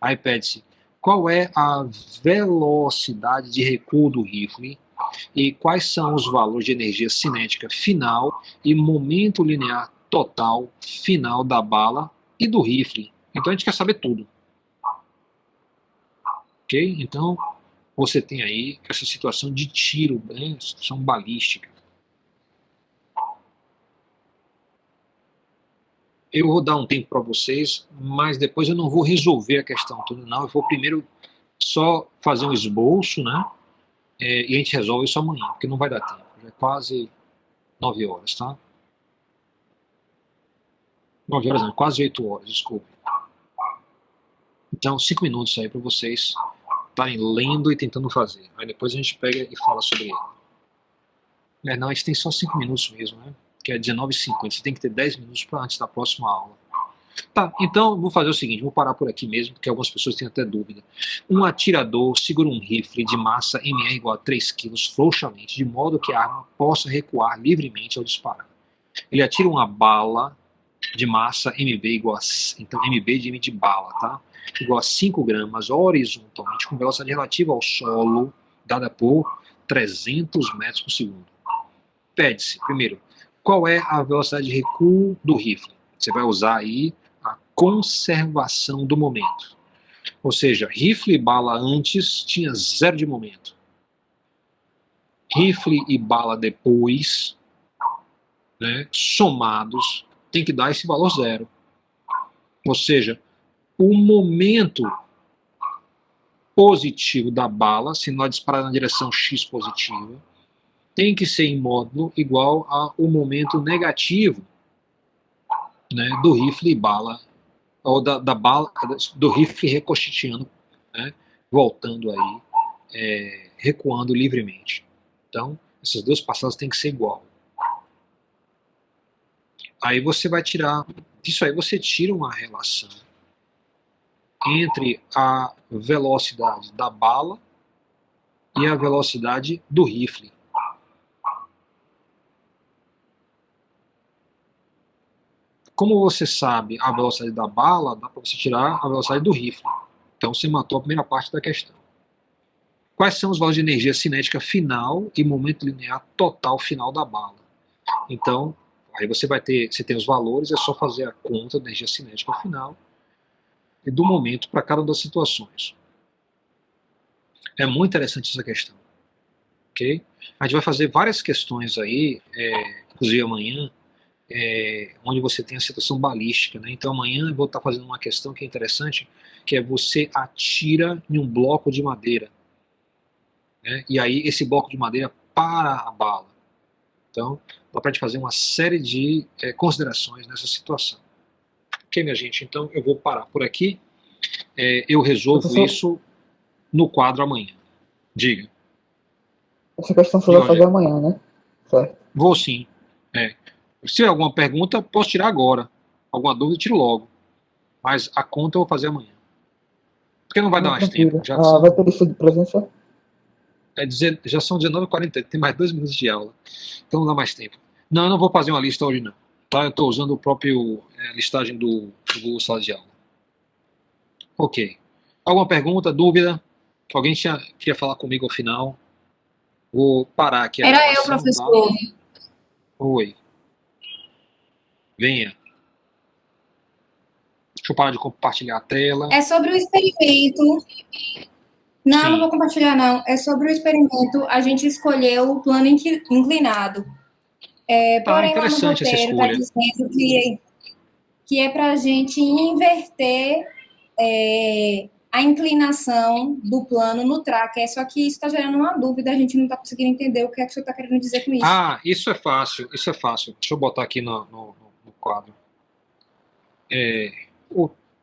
Aí pede-se qual é a velocidade de recuo do rifle e quais são os valores de energia cinética final e momento linear total final da bala e do rifle. Então a gente quer saber tudo. Ok? Então você tem aí essa situação de tiro, né? Situação balística. Eu vou dar um tempo para vocês, mas depois eu não vou resolver a questão toda, não. Eu vou primeiro só fazer um esboço, né? E a gente resolve isso amanhã, porque não vai dar tempo. Já é quase 9 horas, tá? 9 horas não, quase 8 horas, desculpe. Então, 5 minutos aí para vocês estarem lendo e tentando fazer. Aí depois a gente pega e fala sobre ele. Não, a gente tem só 5 minutos mesmo, né? Que é 19h50. Você tem que ter 10 minutos para antes da próxima aula. Tá Tá, então vou fazer o seguinte, vou parar por aqui mesmo, porque algumas pessoas têm até dúvida. Um atirador segura um rifle de massa MR igual a 3 quilos frouxamente, de modo que a arma possa recuar livremente ao disparar. Ele atira uma bala de massa MB igual a... Então, MB de M de bala, tá? Igual a 5 gramas horizontalmente, com velocidade relativa ao solo, dada por 300 metros por segundo. Pede-se, primeiro, qual é a velocidade de recuo do rifle? Você vai usar aí a conservação do momento. Ou seja, rifle e bala antes tinha 0 de momento. Rifle e bala depois, né, somados, tem que dar esse valor 0. Ou seja, o momento positivo da bala, se nós disparar na direção X positiva, tem que ser em módulo igual ao momento negativo, né, do rifle e bala, ou da bala, do rifle ricocheteando, né, voltando aí, recuando livremente. Então, essas duas passadas têm que ser igual. Aí você vai tirar, disso aí você tira uma relação entre a velocidade da bala e a velocidade do rifle. Como você sabe a velocidade da bala, dá para você tirar a velocidade do rifle. Então você matou a primeira parte da questão. Quais são os valores de energia cinética final e momento linear total final da bala? Então, aí você tem os valores, é só fazer a conta da energia cinética final e do momento para cada uma das situações. É muito interessante essa questão. Ok? A gente vai fazer várias questões aí, inclusive amanhã, onde você tem a situação balística, né? Então amanhã eu vou estar fazendo uma questão que é interessante, que é você atira em um bloco de madeira, né? E aí esse bloco de madeira para a bala. Então dá para a gente fazer uma série de considerações nessa situação. Ok, minha gente? Então eu vou parar por aqui. Eu resolvo isso no quadro amanhã. Diga. Essa questão você vai fazer amanhã, né? Certo. Vou sim. Se tiver alguma pergunta, posso tirar agora. Alguma dúvida, eu tiro logo. Mas a conta eu vou fazer amanhã. Porque não vai dar mais tempo. Já vai ter lista de presença? Já são 19h40, tem mais 2 minutos de aula. Então não dá mais tempo. Não, eu não vou fazer uma lista hoje não. Tá? Eu estou usando o próprio listagem do Google Sala de Aula. Ok. Alguma pergunta, dúvida? Alguém queria falar comigo ao final? Vou parar aqui. Era eu, professor. Tá? Oi. Venha. Deixa eu parar de compartilhar a tela. É sobre o experimento. Não, Sim. não vou compartilhar, não. É sobre o experimento. A gente escolheu o plano inclinado. Porém, lá no interessante essa roteiro está escolha. dizendo que é para a gente inverter a inclinação do plano no tracker. Só que isso está gerando uma dúvida, a gente não está conseguindo entender o que é que o senhor está querendo dizer com isso. Isso é fácil, isso é fácil. Deixa eu botar aqui no quadro.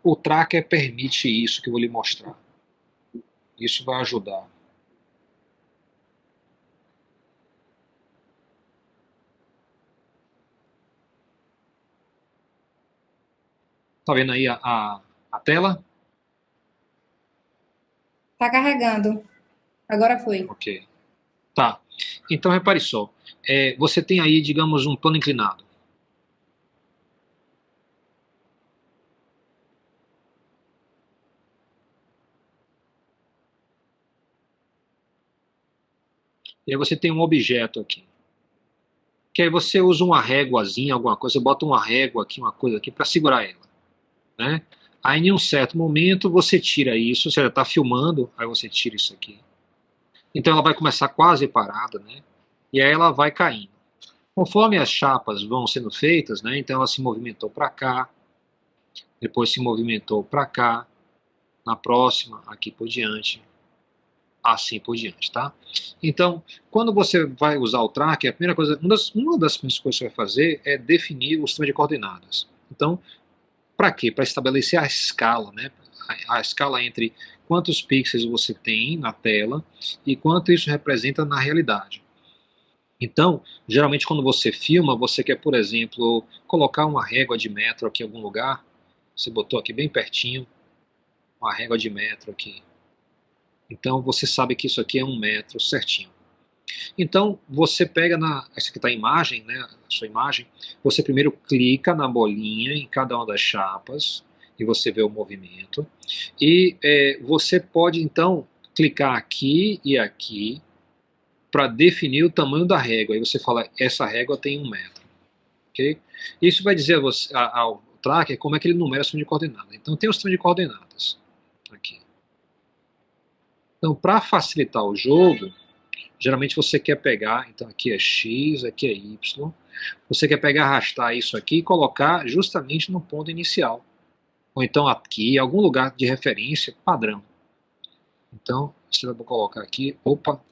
O tracker permite isso que eu vou lhe mostrar. Isso vai ajudar. Tá vendo aí a tela? Tá carregando. Agora foi. Ok. Tá. Então, repare só. Você tem aí, digamos, um plano inclinado. E aí você tem um objeto aqui. Que aí você usa uma réguazinha, alguma coisa, você bota uma régua aqui, uma coisa aqui, para segurar ela. Né? Aí em um certo momento você tira isso, você já está filmando, aí você tira isso aqui. Então ela vai começar quase parada, né? E aí ela vai caindo. Conforme as chapas vão sendo feitas, né? Então ela se movimentou para cá, depois se movimentou para cá, na próxima, aqui por diante, assim por diante, tá? Então, quando você vai usar o tracker, a primeira coisa, uma das primeiras coisas que você vai fazer é definir o sistema de coordenadas. Então, para quê? Para estabelecer a escala, né? A escala entre quantos pixels você tem na tela e quanto isso representa na realidade. Então, geralmente quando você filma, você quer, por exemplo, colocar uma régua de metro aqui em algum lugar, Você botou aqui bem pertinho, uma régua de metro aqui. Então você sabe que isso aqui é 1 metro certinho. Então você pega essa aqui está a imagem, né, a sua imagem, você primeiro clica na bolinha em cada uma das chapas e você vê o movimento. E você pode então clicar aqui e aqui para definir o tamanho da régua. Aí você fala, essa régua tem 1 metro. Okay? Isso vai dizer ao tracker como é que ele numera o sistema de coordenadas. Então tem o sistema de coordenadas aqui. Então para facilitar o jogo, geralmente você quer pegar, então aqui é X, aqui é Y, você quer pegar, arrastar isso aqui e colocar justamente no ponto inicial. Ou então aqui, em algum lugar de referência padrão. Então, você vai colocar aqui, opa,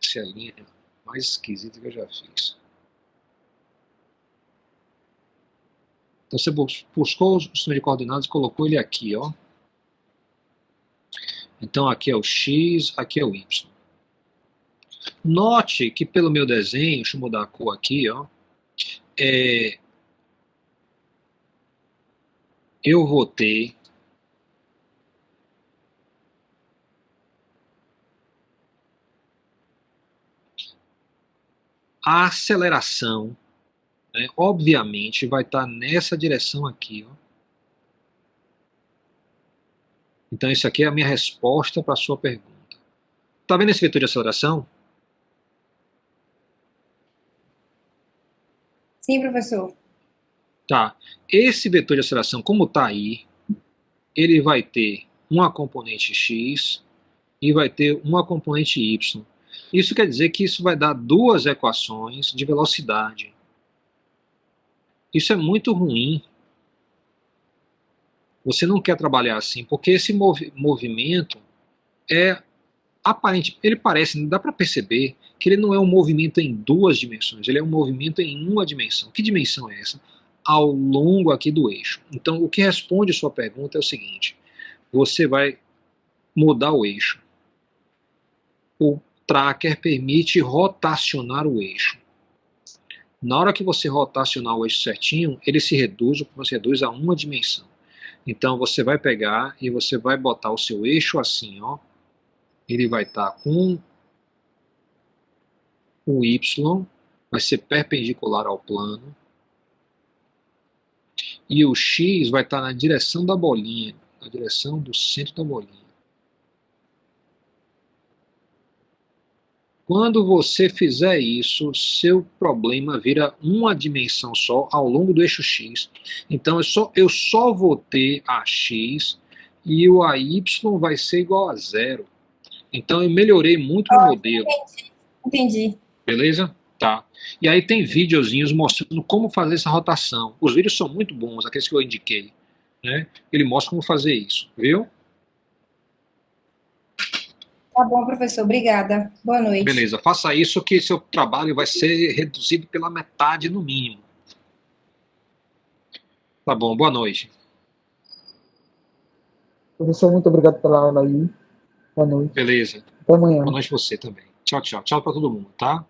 essa é a linha mais esquisita que eu já fiz. Então você buscou o sistema de coordenadas e colocou ele aqui, ó. Então aqui é o X, aqui é o Y. Note que pelo meu desenho, deixa eu mudar a cor aqui, ó, eu vou ter a aceleração, né, obviamente vai estar nessa direção aqui, ó. Então isso aqui é a minha resposta para a sua pergunta. Tá vendo esse vetor de aceleração? Sim, professor. Tá. Esse vetor de aceleração, como está aí, ele vai ter uma componente x e vai ter uma componente y. Isso quer dizer que isso vai dar 2 equações de velocidade. Isso é muito ruim. Você não quer trabalhar assim, porque esse movimento é aparente, ele parece, dá para perceber que ele não é um movimento em 2 dimensões, ele é um movimento em 1 dimensão. Que dimensão é essa? Ao longo aqui do eixo. Então, o que responde a sua pergunta é o seguinte: você vai mudar o eixo. O tracker permite rotacionar o eixo. Na hora que você rotacionar o eixo certinho, ele se reduz a 1 dimensão. Então, você vai pegar e você vai botar o seu eixo assim, ó. Ele vai estar com o Y, vai ser perpendicular ao plano. E o X vai estar na direção da bolinha, na direção do centro da bolinha. Quando você fizer isso, seu problema vira uma dimensão só ao longo do eixo X. Então eu só vou ter a X e o AY vai ser igual a 0. Então eu melhorei muito no modelo. Entendi. Beleza? Tá. E aí tem videozinhos mostrando como fazer essa rotação. Os vídeos são muito bons, aqueles que eu indiquei, né? Ele mostra como fazer isso, viu? Tá bom, professor. Obrigada. Boa noite. Beleza, faça isso que seu trabalho vai ser reduzido pela metade no mínimo. Tá bom, boa noite. Professor, muito obrigado pela aula aí. Boa noite. Beleza. Até amanhã. Boa noite você também. Tchau, tchau. Tchau pra todo mundo, tá?